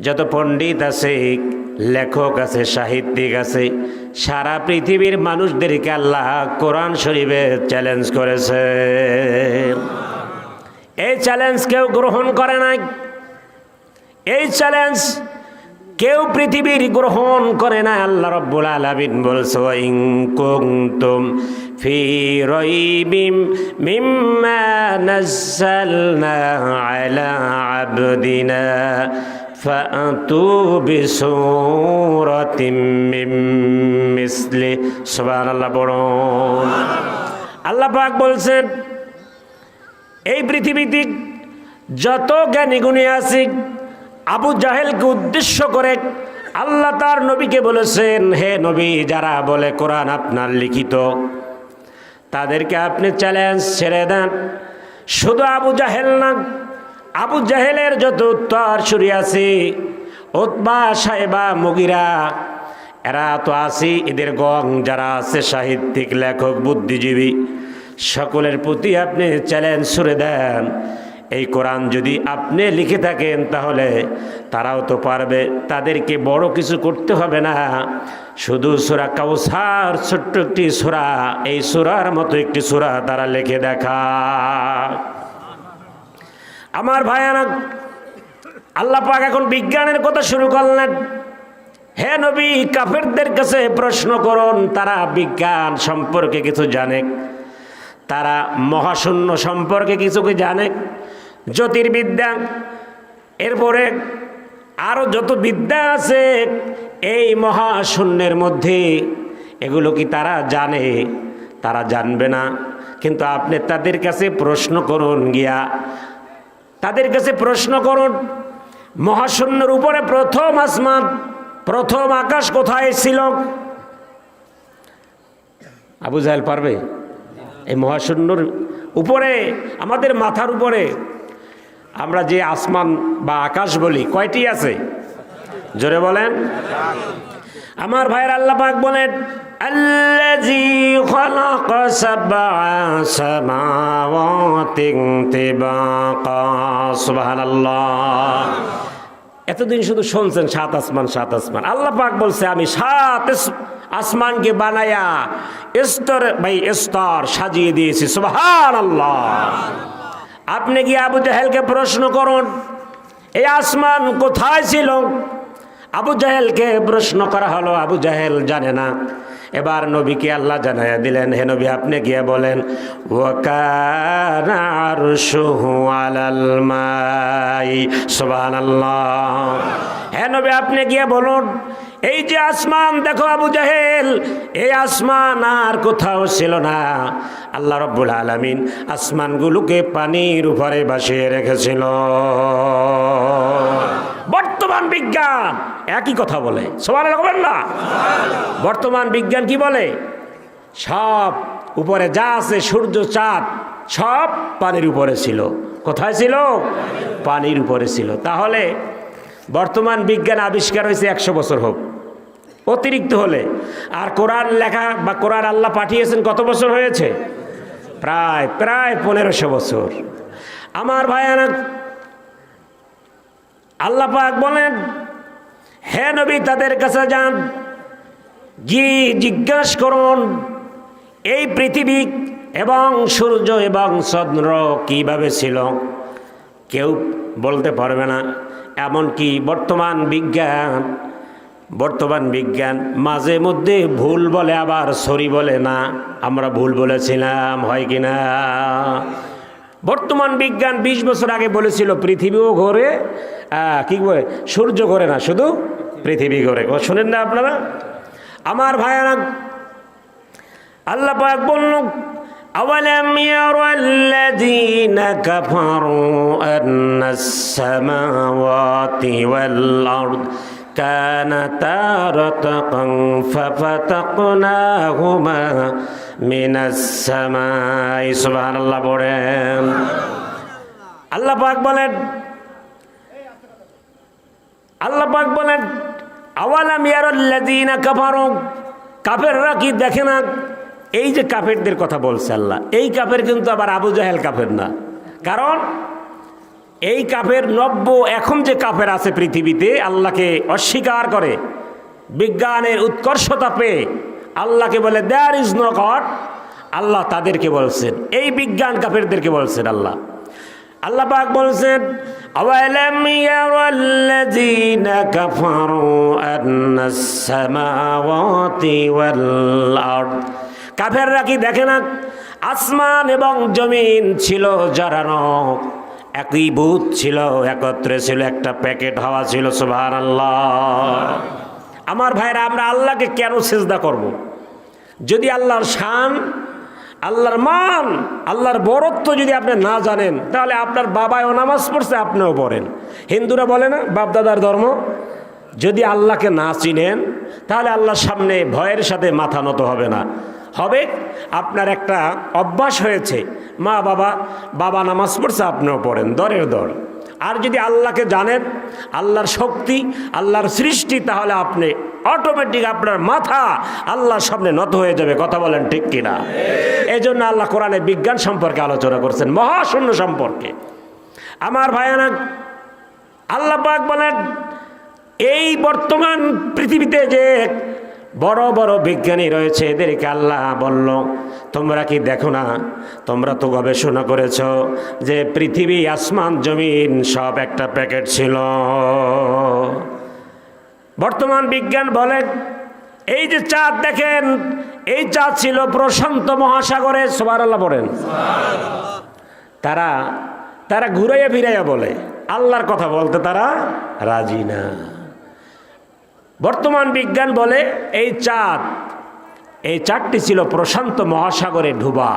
যত পণ্ডিত আছে, লেখক আছে, সাহিত্যিক আছে, সারা পৃথিবীর মানুষদেরকে আল্লাহ কোরআন শরীফে চ্যালেঞ্জ করেছে। এই চ্যালেঞ্জ কেউ গ্রহণ করে নাই। এই চ্যালেঞ্জ কেউ পৃথিবীর গ্রহণ করে না। আল্লাহ রাব্বুল আলামিন বলছে, ওয়া ইন কুনতুম ফি রাইবিম মিম্মা নাযালনা আলা আবদিনা ফাআতু বিসূরাতিম মিন মিসলি। সুবহানাল্লাহ পড়ুন। আল্লাহ পাক বলছেন, এই পৃথিবীতে যত জ্ঞানী গুণী আছে, আবু জাহেলকে উদ্দেশ্য করে আল্লাহ তার নবীকে বলেছেন, হে নবী, যারা বলে কোরআন আপনার লিখিত, তাদেরকে আপনি চ্যালেঞ্জ ছেড়ে দেন। শুধু আবু জাহেল না, আবু জাহেলের যত উত্তরসূরি আছে, উতবা, সাইবা, মুগিরা, এরা তো আছে, এদের গং যারা আছে সাহিত্যিক, লেখক, বুদ্ধিজীবী, সকলের প্রতি আপনি চ্যালেঞ্জ ছুড়ে দেন। এই কোরআন যদি আপনি লিখে থাকেন তাহলে তারাও তো পারবে, তাদেরকে বড় কিছু করতে হবে না। শুধু সূরা কাউসার, ছোট্ট একটি সূরা, এই সূরার মতো একটি সূরা তারা লিখে দেখা। আমার ভাইয়ারা, আল্লাহ পাক এখন বিজ্ঞানের কথা শুরু করলেন। হে নবী, কাফেরদের কাছে প্রশ্ন করুন, তারা বিজ্ঞান সম্পর্কে কিছু জানে, তারা মহাশূন্য সম্পর্কে কিছু কি জানে, জ্যোতির্বিদ্যা, এরপরে আরও যত বিদ্যা আছে এই মহাশূন্যের মধ্যে, এগুলো কি তারা জানে? তারা জানবে না। কিন্তু আপনি তাদের কাছে প্রশ্ন করুন, গিয়া তাদের কাছে প্রশ্ন করুন, মহাশূন্যের উপরে প্রথম আসমান, প্রথম আকাশ কোথায় ছিল? আবু জাহেল পারবে? এই মহাশূন্যর উপরে, আমাদের মাথার উপরে আমরা যে আসমান বা আকাশ বলি, কয়টি আছে? জোরে বলেন। আমার ভাইয়ের, আল্লাহ পাক বলেন, আল্লাযী খালাকা সাবআ সামাওয়াতিন তিবাকা। সুবহানাল্লাহ। এতদিন শুধু শুনছেন সাত আসমান, সাত আসমান। আল্লাহ পাক বলছে, আমি সাত আসমানকে বানায়া স্তর বাই স্তর সাজিয়ে দিয়েছি। সুবহানাল্লাহ। আপনি কি আবু জাহেলকে প্রশ্ন করুন, এই আসমান কোথায় ছিল? আবু জাহেলকে প্রশ্ন করা হলো, আবু জাহেল জানে না। এবার নবীকে আল্লাহ জানাইয়া দিলেন, হে নবী, আপনি গিয়ে বলেন, ওয়া কানা আরশুহু আলাল মাই। সুবহানাল্লাহ। হে নবী, আপনি গিয়ে বলুন, এই যে আসমান দেখো আবু জাহেল, এই আসমান আর কোথাও ছিল না। আল্লাহ রাব্বুল আলামিন আসমানগুলোকে পানির উপরে ভাসিয়ে রেখেছিল। বর্তমান বিজ্ঞান একই কথা বলে। সুবহানাল্লাহ বলেন না? বর্তমান বিজ্ঞান কি বলে? সব উপরে যা আছে, সূর্য, চাঁদ, সব পানির উপরে ছিল। কোথায় ছিল? পানির উপরে ছিল। তাহলে বর্তমান বিজ্ঞান আবিষ্কার হয়েছে 100 বছর হোক, অতিরিক্ত হলে। আর কোরআন লেখা বা কোরআন আল্লাহ পাঠিয়েছেন কত বছর হয়েছে? প্রায় 1500 বছর। আমার ভাইয়ানা, আল্লাহ পাক বলেন, হে নবী, তাদের কাছে যান, গিয়ে জিজ্ঞাসা করুন, এই পৃথিবী এবং সূর্য এবং চন্দ্র কিভাবে ছিল? কেউ বলতে পারবে না। এমনকি বর্তমান বিজ্ঞান মাঝে মধ্যে ভুল বলে, আবার সরি বলে না। আমরা ভুল বলেছিলাম, হয় কি না? বর্তমান বিজ্ঞান 20 বছর আগে বলেছিল পৃথিবীও ঘোরে, কি বলে, সূর্য ঘোরে না, শুধু পৃথিবী ঘোরে। শোনেন না আপনারা? আমার ভাইয়ারা, আল্লাহ পাক বলল, আওয়ালাম ইয়ারাল্লাযীনা কাফারু আন্নাস সামাওয়াতি ওয়াল আরদ কানাতা রাতকান ফাফাতাকনাহুমা মিনাস সামাই। সুবহানাল্লাহ পড়েন। আল্লাহ পাক বলেন, আওয়ালাম ইয়ারাল্লাযীনা কাফারু, কাফেররা কি দেখে না? এই যে কাফেরদের কথা বলছে আল্লাহ, এই কাফের কিন্তু আবার আবু জাহেল কাফের না। কারণ এই কাফের এখন যে কাফের আছে পৃথিবীতে আল্লাহকে অস্বীকার করে, বিজ্ঞানের উৎকর্ষতা পেয়ে আল্লাহকে বলে দেয়ার ইজ নো গড, আল্লাহ তাদেরকে বলছেন, এই বিজ্ঞান কাফেরদেরকে বলছেন আল্লাহ পাক বলছেন আওয়ালাম ইয়ারাল্লাযীনা কাফারু আন্নাস সামাওয়াতি ওয়াল আরদ, কাফেররা কি দেখে না আসমান এবং জমিন ছিল জড়ানো, একীভূত ছিল, একত্রে ছিল, একটা প্যাকেট হওয়া ছিল। সুবহানাল্লাহ। আমার ভাইরা, আমরা আল্লাহকে কেন সিজদা করব? যদি আল্লাহর শান, আল্লাহর মান, আল্লাহর বরত্ব যদি আপনি না জানেন, তাহলে আপনার বাবাও নামাজ পড়ছে, আপনিও পড়েন। হিন্দুরা বলে না বাপদাদার ধর্ম। যদি আল্লাহকে না চিনেন তাহলে আল্লাহর সামনে ভয়ের সাথে মাথা নত হবে না। হবে আপনার একটা অভ্যাস হয়েছে, বাবা নামাজ পড়ছে, আপনিও পড়েন, দরের দর। আর যদি আল্লাহকে জানেন, আল্লাহর শক্তি, আল্লাহর সৃষ্টি, তাহলে আপনি অটোমেটিক আপনার মাথা আল্লাহর সামনে নত হয়ে যাবে। কথা বলেন ঠিক কিনা? এই জন্য আল্লাহ কোরআনে বিজ্ঞান সম্পর্কে আলোচনা করছেন, মহাশূন্য সম্পর্কে। আমার ভাইয়ানা, আল্লাহ পাক বলেন এই বর্তমান পৃথিবীতে যে বড় বড় বিজ্ঞানী রয়েছে, এদেরকে আল্লাহ বলল তোমরা কি দেখো না, তোমরা তো গবেষণা করেছ যে পৃথিবী, আসমান, জমিন সব একটা প্যাকেট ছিল। বর্তমান বিজ্ঞান বলে এই যে চাঁদ দেখেন, এই চাঁদ ছিল প্রশান্ত মহাসাগরে। সুবহানাল্লাহ বলেন। তারা ঘুরাইয়া ফিরাইয়া বলে, আল্লাহর কথা বলতে তারা রাজি না। বর্তমান বিজ্ঞান বলে এই চাঁদটি ছিল প্রশান্ত মহাসাগরে ডুবা।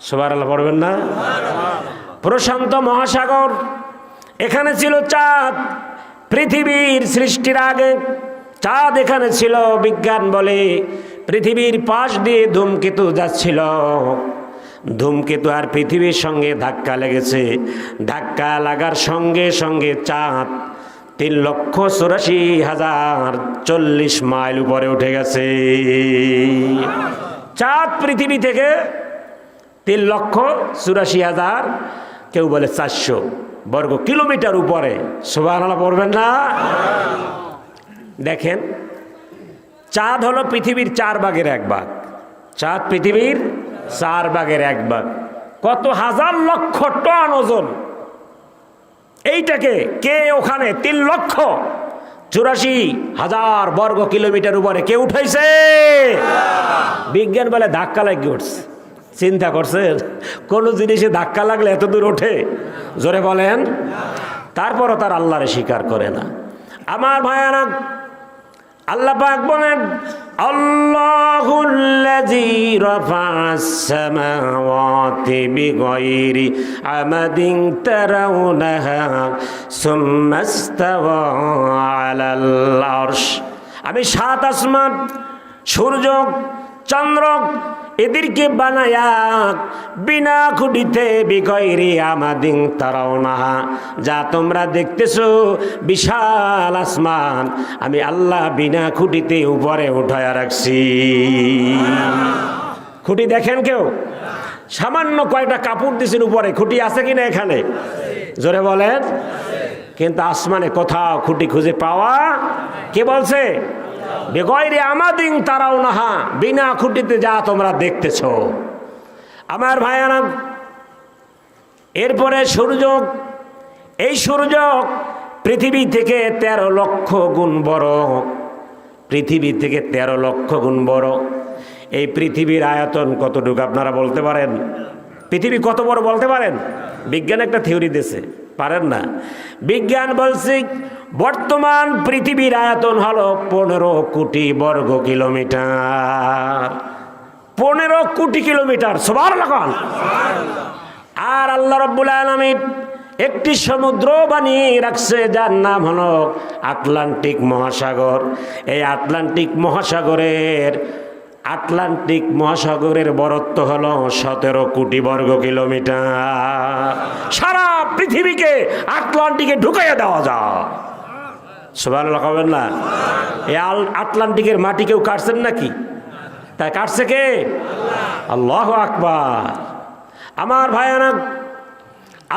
সুবহানাল্লাহ পড়বেন না? প্রশান্ত মহাসাগর, এখানে ছিল চাঁদ। পৃথিবীর সৃষ্টির আগে চাঁদ এখানে ছিল। বিজ্ঞান বলে পৃথিবীর পাশ দিয়ে ধূমকেতু যাচ্ছিল, ধূমকেতু আর পৃথিবীর সঙ্গে ধাক্কা লেগেছে। ধাক্কা লাগার সঙ্গে সঙ্গে চাঁদ 3,84,040 মাইল উপরে উঠে গেছে। চাঁদ পৃথিবী থেকে 3,84,000, কেউ বলে 400 বর্গ কিলোমিটার উপরে। সুবহানাল্লাহ পড়বেন না? দেখেন, চাঁদ হলো পৃথিবীর 4 ভাগের 1 ভাগ। চাঁদ পৃথিবীর 4 ভাগের 1 ভাগ। কত হাজার লক্ষ টন ওজন। এইটাকে কে ওখানে 3,84,000 বর্গ কিলোমিটার উপরে কে উঠাইছে? বিজ্ঞান বলে ধাক্কা লাগিয়ে উঠছে। চিন্তা করছেন কোন জিনিসে ধাক্কা লাগলে এত দূর ওঠে? জোরে বলেন। তারপরও তার আল্লাহরে স্বীকার করে না। আমার ভাইয়ারা, আল্লাহ পাক বলেন আল্লাহুল্লাযী রাফা'আস সামাওয়াতি বিগাইরি আমাদিন তারাউনাহা সুম্মা ইসতাওয়া আলাল আরশ। আমি 7 আসমান, সূর্য, চন্দ্র এদেরকে বানায়া বিনা খুঁটিতে, বিগাইরি আমাদিন তারাউনাহা, যা তোমরা দেখতেছো বিশাল আসমান, আমি আল্লাহ বিনা খুঁটিতে উপরে উঠায়া রাখছি। খুঁটি দেখেন কেউ? সামান্য কয়টা কাপড় দিছেন উপরে, খুঁটি আছে কিনা এখানে? জোরে বলেন। কিন্তু আসমানে কোথাও খুঁটি খুঁজে পাওয়া, কে বলছে? বেগয়রে আমাদিন তারাউনাহা, বিনা খুঁটিতে যা তোমরা দেখতেছো। আমার ভাইয়ারা, এরপরে সূর্য, এই সূর্য পৃথিবী থেকে 13 লক্ষ গুণ বড়। পৃথিবী থেকে 13 লক্ষ গুণ বড়। এই পৃথিবীর আয়তন কতটুকু আপনারা বলতে পারেন? পৃথিবী কত বড় বলতে পারেন? বিজ্ঞান একটা থিওরি দিয়েছে, পারেন না? বিজ্ঞান বলছে বর্তমান পৃথিবীর আয়তন হলো 15 কোটি বর্গ কিলোমিটার। 15 কোটি কিলোমিটার। সুবহানাল্লাহ। আর আল্লাহ রাব্বুল আলামিন একটি সমুদ্র বানিয়ে রাখছে, যার নাম হলো আটলান্টিক মহাসাগর। এই আটলান্টিক মহাসাগরের বরত্ব হলো 17 কোটি বর্গ কিলোমিটার। সারা পৃথিবীকে আটলান্টিকে ঢুকাইয়া দেওয়া যায়। সুবহানাল্লাহ কবেন না? এই আটলান্টিকের মাটি কেউ কাটছেন নাকি? তাই কাটছে কে? আল্লাহু আকবার। আমার ভাইয়ানা,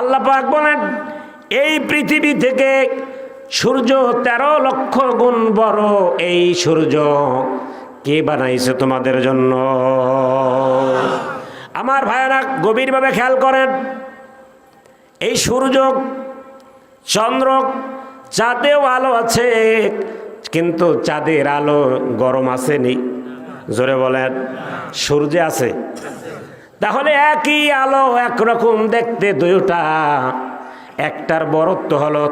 আল্লাহ পাক বলেন এই পৃথিবী থেকে সূর্য 13 লক্ষ গুণ বড়। এই সূর্য কে বানাইছে তোমাদের জন্য? আমার ভাইয়েরা গভীরভাবে খেয়াল করেন, এই সূর্য, চন্দ্র, চাঁদেও আলো আছে, কিন্তু চাঁদের আলো গরম আসেনি। জোরে বলেন, সূর্যে আছে। তাহলে একই আলো, একরকম দেখতে দুইটা, একটার বরত্ব হলো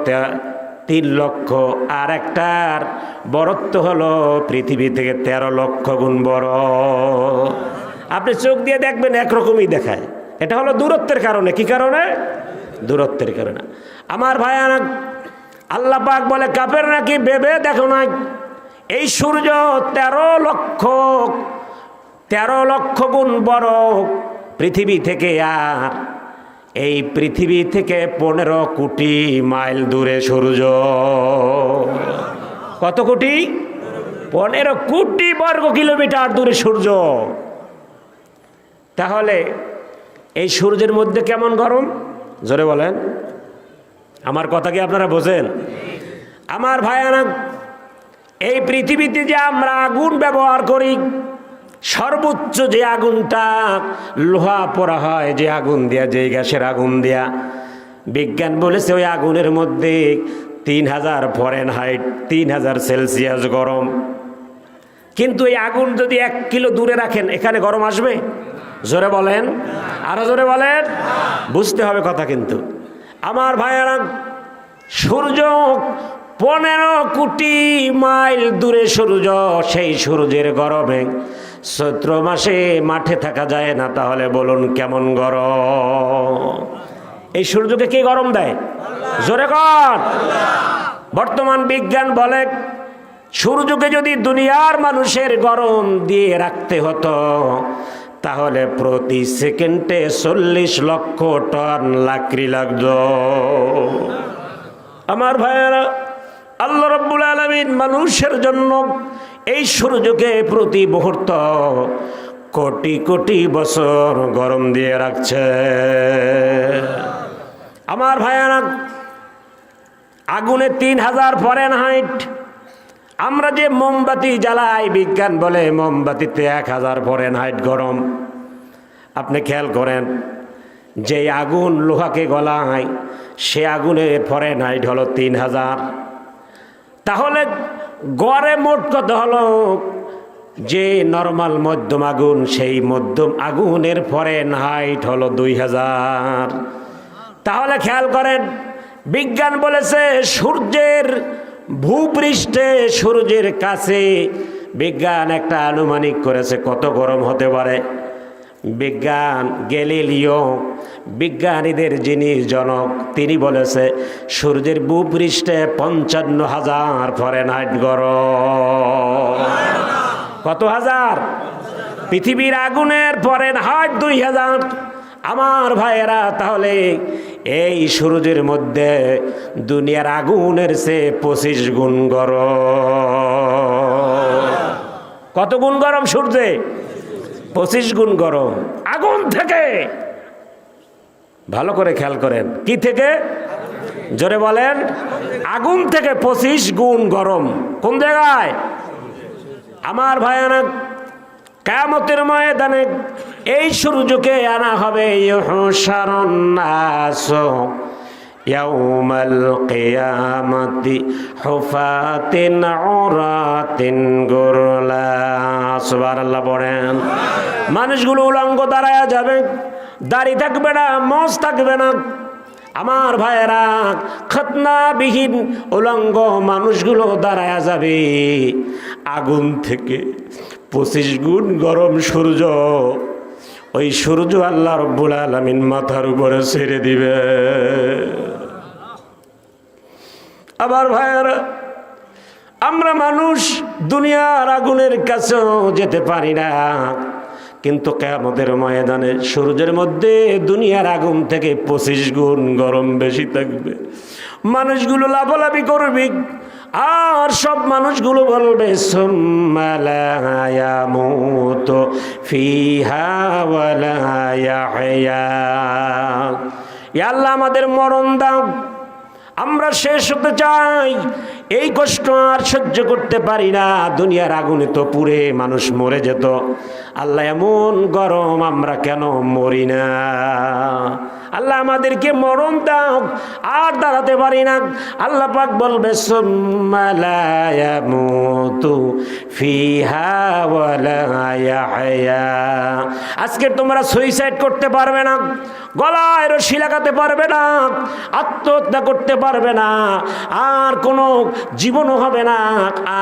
3 লক্ষ, আর একটার বরত্ব হলো পৃথিবী থেকে 13 লক্ষ গুণ বড়। আপনি চোখ দিয়ে দেখবেন একরকমই দেখায়, এটা হলো দূরত্বের কারণে। কি কারণে? দূরত্বের কারণে। আমার ভাইয়ারা, আল্লাহ পাক বলে কাফের নাকি ভেবে দেখো না, এই সূর্য 13 লক্ষ গুণ বড় পৃথিবী থেকে, আর এই পৃথিবী থেকে 15 কোটি মাইল দূরে সূর্য। কত কোটি? 15 কোটি বর্গ কিলোমিটার দূরে সূর্য। তাহলে এই সূর্যের মধ্যে কেমন গরম? জোরে বলেন, আমার কথা কি আপনারা বোঝেন? আমার ভাইয়ারা, এই পৃথিবীতে যে আমরা আগুন ব্যবহার করি, সর্বোচ্চ যে আগুনটা লোহা পোড়া হয়, যে আগুন দিয়া, যে গ্যাসের আগুন দিয়া, বিজ্ঞান বলেছে ওই আগুনের মধ্যে 3000 ফরেনহাইট, 3000 সেলসিয়াস গরম। কিন্তু এই আগুন যদি 1 কিলো দূরে রাখেন, এখানে গরম আসবে? জোরে বলেন, আরো জোরে বলেন, বুঝতে হবে কথা। কিন্তু আমার ভাইয়েরা, সূর্য 15 কোটি মাইল দূরে সূর্য, সেই সূর্যের গরমে চৈত্র মাসে মাঠে থাকা যায় না। তাহলে বলুন কেমন গরম? এই সূর্যকে কে গরম দেয়? জোরে কর। বর্তমান বিজ্ঞান বলে, সূর্যকে যদি দুনিয়ার মানুষের গরম দিয়ে রাখতে হতো, তাহলে প্রতি সেকেন্ডে 40 লক্ষ টন লাকড়ি লাগতো। আমার ভাইয়েরা, আল্লাহ রাব্বুল আলামিন মানুষের জন্য এই সূর্যকে প্রতি মুহূর্ত কোটি কোটি বছর গরম দিয়ে রাখছে। আমার ভাইয়েরা, আগুনে 3000 ফরেনহাইট। আমরা যে মোমবাতি জ্বালাই, বিজ্ঞান বলে মোমবাতিতে 1000 ফরেনহাইট গরম। আপনি খেয়াল করেন, যে আগুন লোহাকে গলায়, সে আগুনের ফরেনহাইট হলো 3000। তাহলে গড়ে মোট কত হলো? যে নরমাল মধ্যম আগুন, সেই মধ্যম আগুনের ফরেনহাইট হলো 2000। তাহলে খেয়াল করেন, বিজ্ঞান বলেছে সূর্যের ভূপৃষ্ঠে, সূর্যের কাছে বিজ্ঞান একটা আনুমানিক করেছে কত গরম হতে পারে। বিজ্ঞান গ্যালিলিও, বিজ্ঞানীদের যিনি জনক, তিনি বলেছে সূর্যের ভূপৃষ্ঠে 55,000 ফরেনহাইট গরম। কত হাজার? পৃথিবীর আগুনের ফরেনহাইট 2000। আমার ভাইয়েরা, তাহলে এই সূর্যের মধ্যে দুনিয়ার আগুনের চেয়ে 25 গুণ গরম। কত গুণ গরম সূর্যে? 25 গুণ গরম আগুন থেকে। ভালো করে খেয়াল করেন, কি থেকে? জোরে বলেন, আগুন থেকে 25 গুণ গরম। কোন জায়গায়? আমার ভাইয়ারা, কিয়ামতের ময়দানে এই সূর্যকে আনা হবে। ইউহশারুন নাস ইয়াউমাল কিয়ামাতি হুফাতিন উরাতিন গুরলা। সুবহানাল্লাহ পড়েন। মানুষগুলো উলঙ্গ দাঁড়ায়া যাবে, দাড়ি থাকবে না, মোজ থাকবে না। আমার ভাইয়েরা, খতনাবিহীন উলঙ্গ মানুষগুলো দাঁড়ায়া যাবে। আগুন থেকে 25 গুণ গরম সূর্য, ওই সূর্য আল্লাহ রাব্বুল আলামিন মাথার উপরে ছেড়ে দিবে। আবার ভাইয়েরা, আমরা মানুষ দুনিয়ার আগুনের কাছেও যেতে পারি না, কিন্তু কিয়ামতের ময়দানে সূর্যের মধ্যে দুনিয়ার আগুন থেকে 25 গুণ গরম বেশি থাকবে। মানুষগুলো লাফালাফি করবে, আর সব মানুষগুলো বলবে সুম্মা লা ইয়ামুতু ফিহা ওয়া লা ইয়াহইয়া। ইয়া আল্লাহ, আমাদের মরণ দাও, আমরা শেষ হতে চাই, এই কষ্ট আর সহ্য করতে পারি না। দুনিয়ার আগুনে তো পুড়ে মানুষ মরে যেত, আল্লাহ এমন গরম, আমরা কেন মরি না? আল্লাহ আমাদেরকে মরণ দাও, আর দাঁড়াতে পারি না। আল্লাহ পাক বলবে সুম্মা লা ইয়ামুতু ফিহা ওয়া লা ইয়াহইয়া। আজকে তোমরা সুইসাইড করতে পারবে না, গলায় রশি লাগাতে পারবে না, আত্মহত্যা করতে পারবে না, আর কোনো জীবনও হবে না,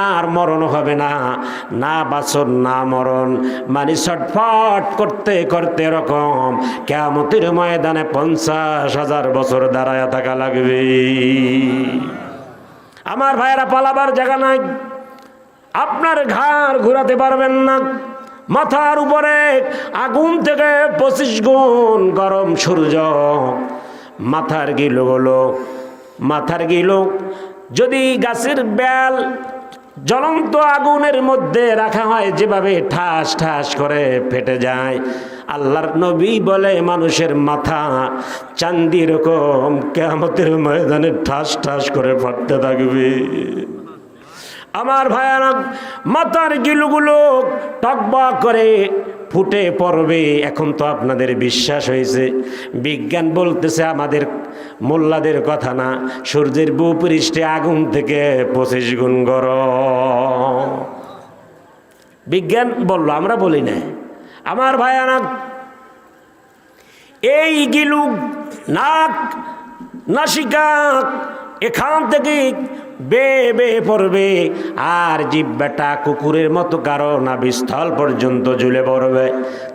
আর মরণও হবে না। না বাঁচন না মরণ, মানে ছটফট করতে করতে এরকম কিয়ামতের ময়দানে 50,000 বছর দাঁড়ায় থাকা লাগবে। আমার ভাইয়েরা, পালাবার জায়গা নাই। আপনার ঘাড় ঘোরাতে পারবেন না। মাথার উপরে আগুন থেকে 25 গুণ গরম সূর্য, মাথার গিলো যদি গাছের বেল জ্বলন্ত আগুনের মধ্যে রাখা হয়, যেভাবে ঠাস ঠাস করে ফেটে যায়, আল্লাহর নবী বলে মানুষের মাথা চাঁদি রকম কিয়ামতের ময়দানে ঠাস ঠাস করে ফাটতে থাকবে। আমার ভাইয়ারা, মাথার গিলুগুলো টকবক করে ফুটে পড়বে। এখন তো আপনাদের বিশ্বাস হয়েছে, বিজ্ঞান বলতেছে আমাদের মোল্লাদের কথা না, সূর্যের ভূপৃষ্ঠে আগুন থেকে 25 গুণ গরম। বিজ্ঞান বলল, আমরা বলি না। আমার ভাইয়ারা, এই গিলু, নাক, নাসিকা, এখান থেকে বেয়ে পড়বে, আর জিহ্বাটা কুকুরের মতো কারো নাভিস্থল পর্যন্ত ঝুলে পড়বে।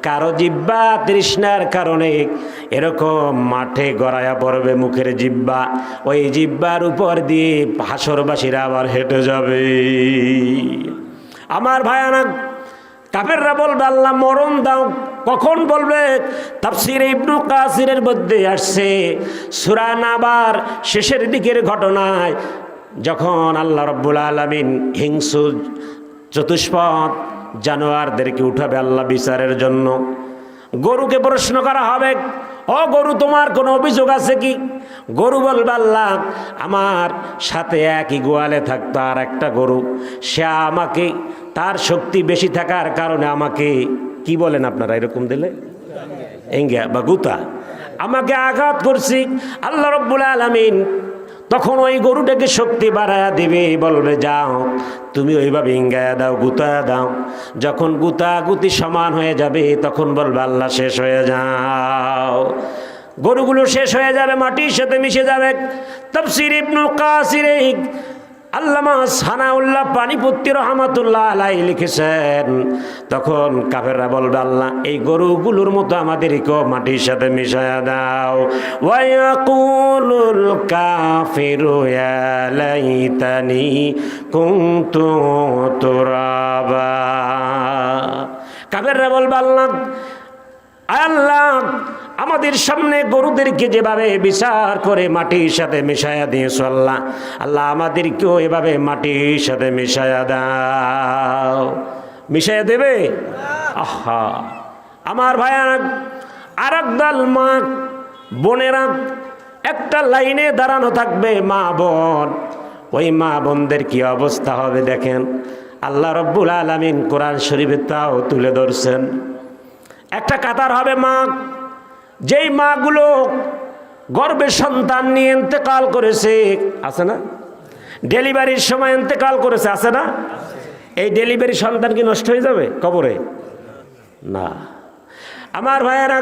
কারো জিহ্বা তৃষ্ণার কারণে এরকম মাঠে গড়াইয়া পড়বে মুখের জিহ্বা, ওই জিহ্বার উপর দিয়ে হাসরবাসীরা আবার হেঁটে যাবে। আমার ভাইয়ানা, কাফেররা বলবে আল্লাহ মরণ দাও। কখন বলবে? তাফসীরে ইবনে কাসিরের মধ্যে আসছে, সূরা নাবার শেষের দিকের ঘটনায়, যখন আল্লাহ রাব্বুল আলামিন হিংস্র চতুষ্পদ জানোয়ারদেরকে উঠাবে আল্লাহ বিচারের জন্য, গরুকে প্রশ্ন করা হবে, ও গরু, তোমার কোনো অভিযোগ আছে কি? গরু বলবে আল্লাহ, আমার সাথে একই গোয়ালে থাকতো আর একটা গরু, সে আমাকে, তার শক্তি বেশি থাকার কারণে আমাকে, কি বলেন আপনারা এরকম দিলে, এঙ্গা বা গুতা, আমাকে আঘাত করছি। আল্লাহ রাব্বুল আলামিন তখন ওই গরুটাকে শক্তি বাড়ায়া দিবে, বলবে যাও তুমি ওইভাবে ইঙ্গায়া দাও, গুতায়া দাও। যখন গুতাগুতি সমান হয়ে যাবে, তখন বলবে আল্লাহ শেষ হয়ে যাও। গরুগুলো শেষ হয়ে যাবে, মাটির সাথে মিশে যাবে। তাফসীর ইবনে কাসির আল্লামা সানাউল্লাহ পানিপত্তি রহমাতুল্লাহ আলাইহি লিখেছেন, তখন কাফেররা বলবে আল্লাহ এই গরুগুলোর মতো আমাদেরকেও মাটির সাথে মিশায়া দাও। ওয়া ইয়াকুলুল কাফিরু ইয়া লাইতানি কুনতু তুরাবা। কাফেররা বলবে আল্লাহ, আল্লাহ আমাদের সামনে গরুদেরকে যেভাবে বিচার করে মাটির সাথে মিশায়া দিয়েছ, আল্লাহ আল্লাহ আমাদেরকেও এভাবে মাটির সাথে মিশায়া দাও। মিশায়া দেবে? আহা, আমার ভাইয়ারা, আর একদল মা বোনেরা একটা লাইনে দাঁড়ানো থাকবে, মা বোন। ওই মা বোনদের কি অবস্থা হবে দেখেন। আল্লাহ রাব্বুল আলামিন কোরআন শরীফে তাও তুলে ধরছেন। একটা কাতার হবে মা, যেই মাগুলো গর্ভে সন্তান নিয়ে ইন্তেকাল করেছে, আছে না? ডেলিভারির সময় ইন্তেকাল করেছে, আছে না? এই ডেলিভারি সন্তান কি নষ্ট হয়ে যাবে কবরে? না। আমার ভাইয়েরা,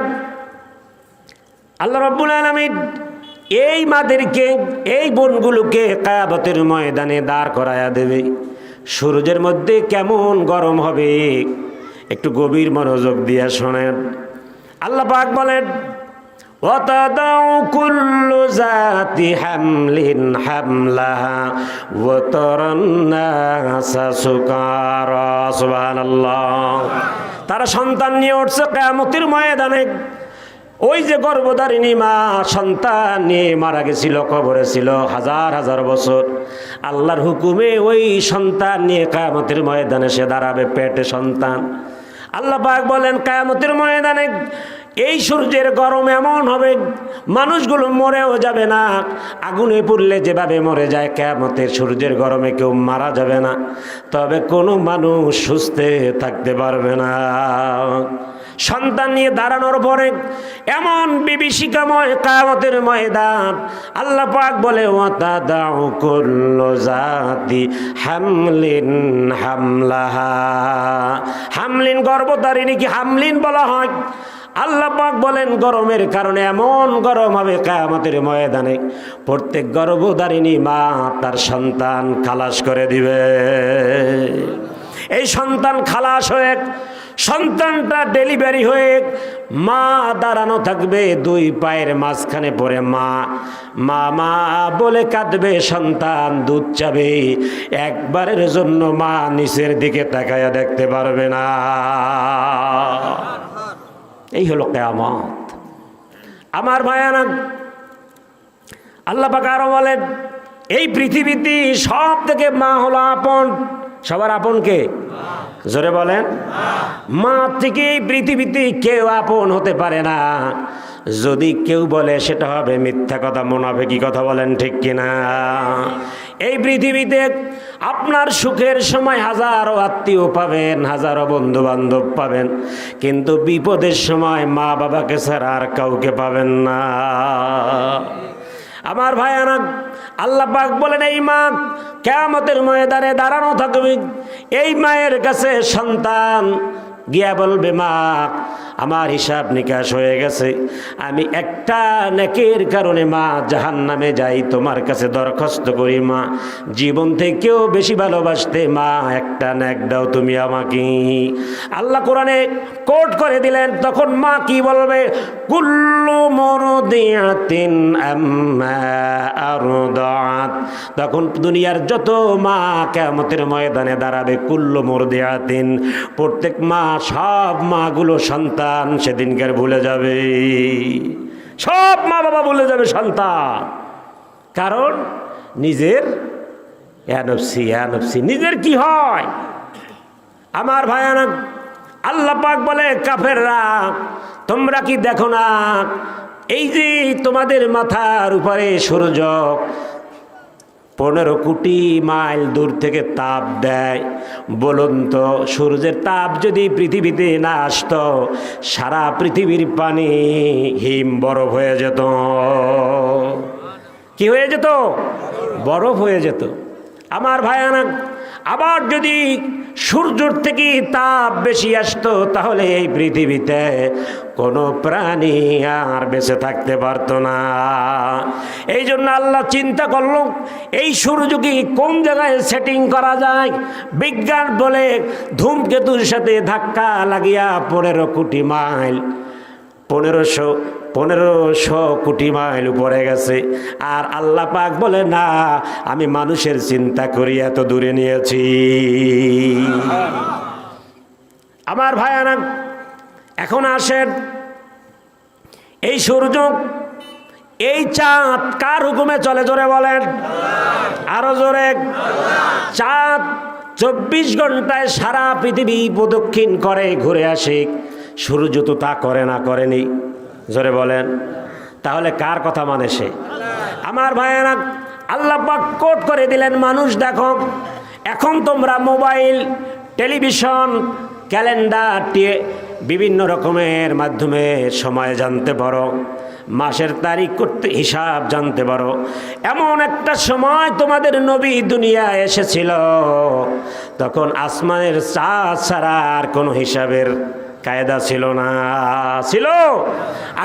আল্লাহ রাব্বুল আলামিন এই মাদেরকে, এই বোনগুলোকে কিয়ামতের ময়দানে দাঁড় করায়া দেবে। সূর্যের মধ্যে কেমন গরম হবে একটু গভীর মনোযোগ দিয়ে শোনেন। আল্লাহ পাক বলেন, ওয়াতাদাউ কুল্লু যাতি হামলিন হামলাহা ওয়া তারান নাসা সুকারা। সুবহানাল্লাহ। তারা সন্তান নিয়ে উঠছে কিয়ামতের ময়দানে। ওই যে গর্ভধারিণী মা সন্তান নিয়ে মারা গেছিল, কবরে ছিল হাজার হাজার বছর, আল্লাহর হুকুমে ওই সন্তান নিয়ে কিয়ামতের ময়দানে সে দাঁড়াবে, পেটে সন্তান। আল্লাহ পাক বলেন কিয়ামতের ময়দানে এই সূর্যের গরম এমন হবে মানুষগুলো মরেও যাবে না। আগুনে পুড়লে যেভাবে মরে যায়, কিয়ামতের সূর্যের গরমে কেউ মারা যাবে না, তবে কোনো মানুষ সুস্থ থাকতে পারবে না। সন্তান নিয়ে দাঁড়ানোর পরে এমন বিভীষিকাময় কিয়ামতের ময়দান, আল্লাহ পাক বলে ওয়াতাদাউ কুল্লু জাতি হামলিন হামলাহা। হামলিন গর্ভধারিণীকে হামলিন বলা হয়। আল্লাহ পাক বলেন গরমের কারণে এমন গরম হবে কিয়ামতের ময়দানে, প্রত্যেক গর্ভধারিণী মা তার সন্তান খালাস করে দিবে। এই সন্তান খালাস হয়ে, সন্তানটা ডেলিভারি হয়ে মা দাঁড়ানো থাকবে, দুই পায়ের মাঝখানে পড়ে মা মা মা বলে কাঁদবে, সন্তান দুধ চাবে, একবারের জন্য মা নিচের দিকে তাকায়া দেখতে পারবে না। এই হলো কিয়ামত। আমার ভাইয়ানা, আল্লাহ পাক আরো বলেন এই পৃথিবীতে সব থেকে মা হলো আপন। সবার আপন কে? জোরে বলেন। মা থেকে এই পৃথিবীতে কেউ আপন হতে পারে না। যদি কেউ বলে সেটা হবে মিথ্যা কথা, মুনাফিকি কথা। বলেন ঠিক কিনা? এই পৃথিবীতে আপনার সুখের সময় হাজারো আত্মীয় পাবেন, হাজারো বন্ধু বান্ধব পাবেন, কিন্তু বিপদের সময় মা বাবাকে ছাড়া আর কাউকে পাবেন না। আমার ভাইয়ারা, আল্লাহ পাক বলেন এই মা কিয়ামতের ময়দানে দাঁড়ানো থাকবে। এই মায়ের কাছে সন্তান গিয়া বলবে মা আমার হিসাব নিকাশ হয়ে গেছে, আমি একটা নেকের কারণে মা জাহান্নামে যাই, তোমার কাছে দরখাস্ত করি মা, জীবন থেকেও বেশি ভালোবাসতে মা একটা নেক দাও তুমি আমাকে। আল্লাহ কোরআনে কোট করে দিলেন, তখন মা কি বলবে? কুল্লু মুরদিয়াতিন আম্মা আরদাত। তখন দুনিয়ার যত মা কিয়ামতের ময়দানে দাঁড়াবে, কুল্লু মুরদিয়াতিন, প্রত্যেক মা, সব মাগুলো সন্তান সেদিনকার ভুলে যাবে। সব মা বাবা ভুলে যাবে সন্তান, কারণ নিজের নফসি নিজের কি হয়। আমার ভাইয়ানা, আল্লাহ পাক বলে কাফেররা তোমরা কি দেখো না এই যে তোমাদের মাথার উপরে সূর্য 15 কোটি মাইল দূর থেকে তাপ দেয়। বলুন তো, সূর্যের তাপ যদি পৃথিবীতে না আসতো, সারা পৃথিবীর পানি হিম বরফ হয়ে যেত। কি হয়ে যেত? বরফ হয়ে যেত। আমার ভাইয়ানা, আবার যদি সূর্যের থেকে তাপ বেশি আসতো, তাহলে এই পৃথিবীতে কোনো প্রাণী আর বেঁচে থাকতে পারতো না। এই জন্য আল্লাহ চিন্তা করলো এই সূর্যকে কোন জায়গায় সেটিং করা যায়। বিজ্ঞান বলে ধূমকেতুর সাথে ধাক্কা লাগিয়া 15 কোটি মাইল, 1500 কোটি মাইল উপরে গেছে। আর আল্লাহ পাক বলে না, আমি মানুষের চিন্তা করি এত দূরে নিয়েছি। আমার ভাইয়ানা, এখন আসেন এই সূর্য, এই চাঁদ কার হুকুমে চলে? জোরে বলেন, আরো জোরে। চাঁদ 24 ঘন্টায় সারা পৃথিবী প্রদক্ষিণ করে, ঘুরে আসে। সূর্য তো তা করে না, করেনি? জোরে বলেন। তাহলে কার কথা মানে সে? আমার ভাইয়েরা, আল্লাহ পাক কোট করে দিলেন, মানুষ দেখো, এখন তোমরা মোবাইল, টেলিভিশন, ক্যালেন্ডার, বিভিন্ন রকমের মাধ্যমে সময় জানতে পারো, মাসের তারিখ করতে হিসাব জানতে পারো। এমন একটা সময় তোমাদের নবী দুনিয়া এসেছিল, তখন আসমানের চাঁদ ছাড়া আর কোনো হিসাবের কায়দা ছিল না। ছিল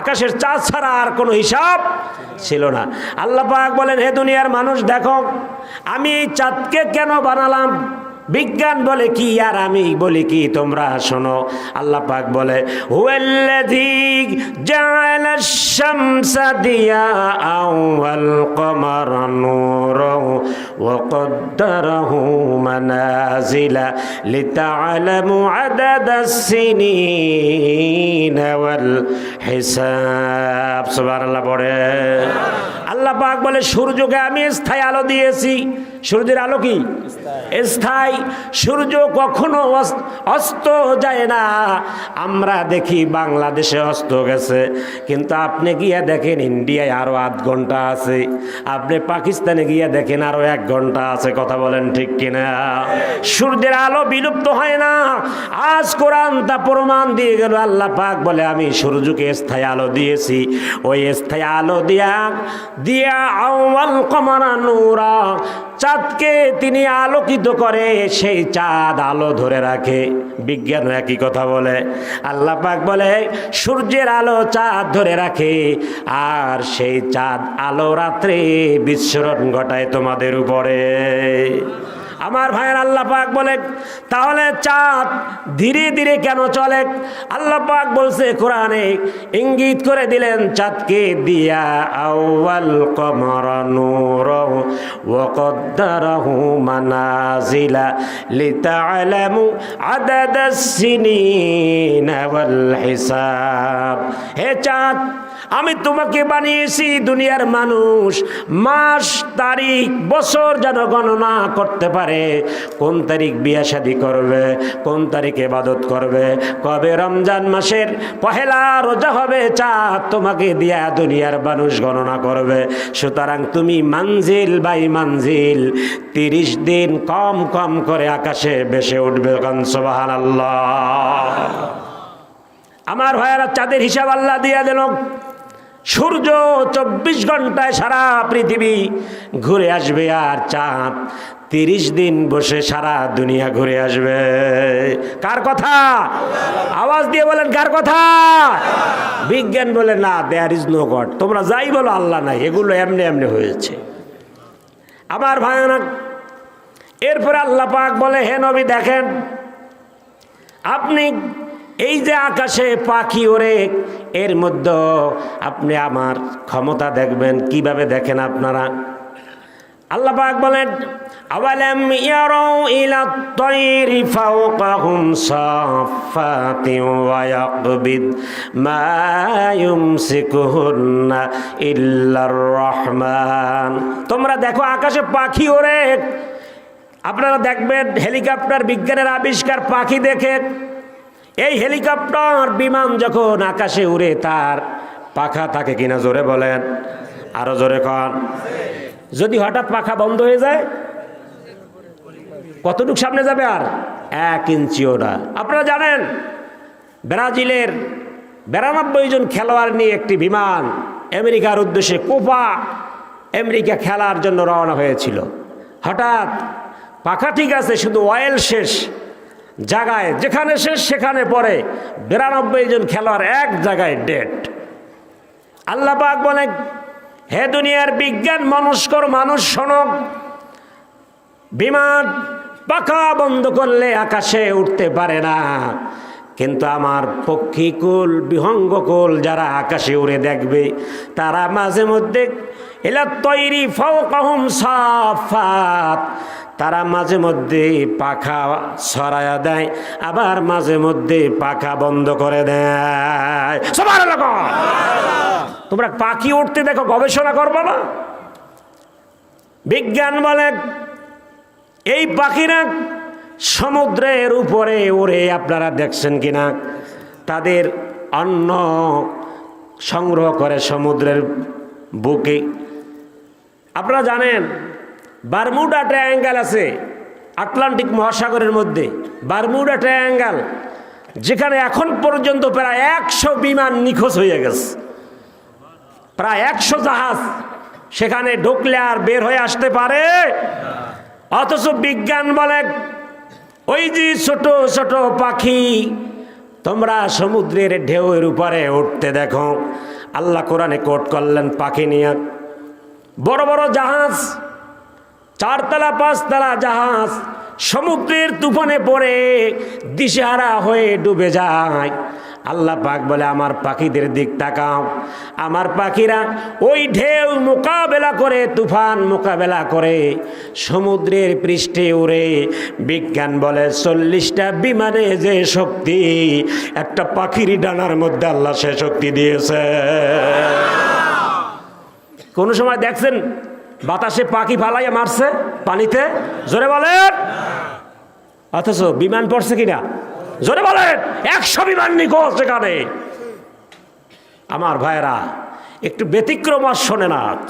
আকাশের চাঁদ ছাড়া আর কোনো হিসাব ছিল না। আল্লাহ পাক বলেন, হে দুনিয়ার মানুষ দেখো, আমি এই চাঁদকে কেন বানালাম। বিজ্ঞান বলে কি আর আমি বলি কি, তোমরা শোনো। আল্লাহ পাক বলে, হুয়াল্লাযী জাআলাশ শামসা দিয়াআন ওয়াল কমারা নূরান ওয়া কদ্দারাহু মানাজিলা লিতা'লামু আদাদাস সিনিনা ওয়াল হিসাব। সুবহানাল্লাহ পড়ে। আল্লাহ পাক বলে, সূর্যকে আমি স্থায়ী আলো দিয়েছি, সূর্যের আলো কি স্থায়ী। সূর্য কখনো অস্ত যায় না। আমরা দেখি বাংলাদেশে অস্ত গেছে, কিন্তু আপনি গিয়া দেখেন ইন্ডিয়ায় আরো 8 ঘন্টা আছে, আপনি পাকিস্তানে গিয়া দেখেন আরো 1 ঘন্টা আছে। কথা বলেন ঠিক কিনা? সূর্যের আলো বিলুপ্ত হয় না। আজ কোরআন তা প্রমাণ দিয়ে গেল। আল্লাহ পাক বলে আমি সূর্যকে স্থায়ী আলো দিয়েছি। ওই স্থায়ী আলো দিয়া আউয়াল কমারা নূরা, চাঁদকে তিনি আলোকিত করে, সেই চাঁদ আলো ধরে রাখে। বিজ্ঞান একই কথা বলে। আল্লাহ পাক বলে সূর্যের আলো চাঁদ ধরে রাখে, আর সেই চাঁদ আলো রাত্রে বিচ্ছুরণ ঘটায় তোমাদের উপরে। আমার ভাইয়ের আল্লাহ পাক বলে তাহলে চাঁদ ধীরে ধীরে কেন চলে? আল্লাহ পাক বলছে কোরআনে, ইঙ্গিত করে দিলেন চাঁদকে দিয়া আউয়াল কমারা নূরা ওয়া কদ্দারাহু মানাজিলা লিতা'লামু আদাদাস সিনিনা ওয়াল হিসাব। হে চাঁদ, আমি তোমাকে বানিয়েছি দুনিয়ার মানুষ মাস তারিখ বছর যেন গণনা করতে পারে, কোন তারিখ বিয়া শাদী করবে, কোন তারিখে ইবাদত করবে, কবে রমজান মাসের পহেলা রোজা হবে, চাঁদ তোমাকে দিয়া দুনিয়ার মানুষ গণনা করবে। সুতরাং তুমি মানজিল বাই মানজিল 30 দিন কম কম করে আকাশে ভেসে উঠবে। সুবহানাল্লাহ। আমার ভাইয়েরা, চাঁদের হিসাব আল্লাহ দিয়া দিল। সূর্য 24 ঘন্টায় সারা পৃথিবী ঘুরে আসবে, আর চাঁদ 30 দিন বসে সারা দুনিয়া ঘুরে আসবে। কার কথা? আওয়াজ দিয়ে বলেন কার কথা? বিজ্ঞান বলে না, দেয়ার ইজ নো গড। তোমরা যাই বলো আল্লাহ নাই, এগুলো এমনি এমনি হয়েছে। আমার ভাইরা, এরপরে আল্লাহ পাক বলে হে নবী দেখেন, আপনি এই যে আকাশে পাখি ওড়ে, এর মধ্যে আপনি আমার ক্ষমতা দেখবেন। কিভাবে দেখেন আপনারা? আল্লাহ পাক বলেন আওয়ালাম ইয়ারাউ ইলা তায়রি ফাওকাহুম সাফাতিন ওয়া ইয়াকবিদ মা ইউমসিকুহুন্না ইল্লার রহমান। তোমরা দেখো আকাশে পাখি ওড়ে। আপনারা দেখবেন হেলিকপ্টার, বিজ্ঞানের আবিষ্কার, পাখি দেখে। এই হেলিকপ্টার বিমান যখন আকাশে উড়ে, তার পাখা থাকে কিনা জোরে বলেন, আরো জোরে কন। যদি হঠাৎ পাখা বন্ধ হয়ে যায়, কতটুকু সামনে যাবে? আর 1 ইঞ্চিও না। আপনারা জানেন ব্রাজিলের 92 জন খেলোয়াড় নিয়ে একটি বিমান আমেরিকার উদ্দেশ্যে কোপা আমেরিকা খেলার জন্য রওনা হয়েছিল। হঠাৎ পাখা ঠিক আছে, শুধু অয়েল শেষ, জায়গায় যেখানে শেষ সেখানে পড়ে 92 জন খেলোয়াড় এক জায়গায় ডেড। আল্লাহ পাক বলে হে দুনিয়ার বিজ্ঞান মনস্কর মানুষ শোনো, বিমান পাখা বন্ধ করলে আকাশে উঠতে পারে না, কিন্তু আমার পক্ষীকুল বিহঙ্গকুল যারা আকাশে উড়ে দেখবে, তারা মাঝে মধ্যে ইলা তৈরি ফাওকাহুম সাফাত, তারা মাঝে মধ্যে পাখা ছড়ায়া দেয়, আবার মাঝে মধ্যে পাখা বন্ধ করে দেয়। সুবহানাল্লাহ। তোমরা পাখি উঠতে দেখো, গবেষণা করবো না? বিজ্ঞান বলে এই পাখিরা সমুদ্রের উপরে ওড়ে। আপনারা দেখছেন কিনা? তাদের অন্ন সংগ্রহ করে সমুদ্রের বুকে। আপনারা জানেন বারমুডা ট্রায়াঙ্গেল আছে আটলান্টিক মহাসাগরের মধ্যে, বারমুডা ট্রায়াঙ্গেল, যেখানে এখন পর্যন্ত প্রায় 100 বিমান নিখোঁজ হয়ে গেছে। প্রায় 100 জাহাজ সেখানে ঢুকলে আর বের হয়ে আসতে পারে। অথচ বিজ্ঞান বলে ওই যে ছোট ছোট পাখি তোমরা সমুদ্রের ঢেউয়ের উপরে উঠতে দেখো। আল্লাহ কোরআনে কোট করলেন পাখি নিয়ে। বড় বড় জাহাজ, 4 তলা 5 তলা জাহাজ সমুদ্রের তুফানে পড়ে দিশেহারা হয়ে ডুবে যায়। আল্লাহ পাক বলে আমার পাখিদের দিক তাকাও। আমার পাখিরা ওই ঢেউ মোকাবেলা করে, তুফান মোকাবেলা করে সমুদ্রের পৃষ্ঠে উড়ে। বিজ্ঞান বলে 40টা বিমানে যে শক্তি একটা পাখির ডানার মধ্যে আল্লাহ সে শক্তি দিয়েছে। কোন সময় দেখছেন বাতাসে পাখি ফালাইয়া মারছে পানিতে, জোরে বলেন। অথচ বিমান পড়ছে কিনা, জোরে বলেন। 100 বিমান নিখোঁজ সেখানে। আমার ভাইয়েরা একটু ব্যতিক্রম শোনেন আজ।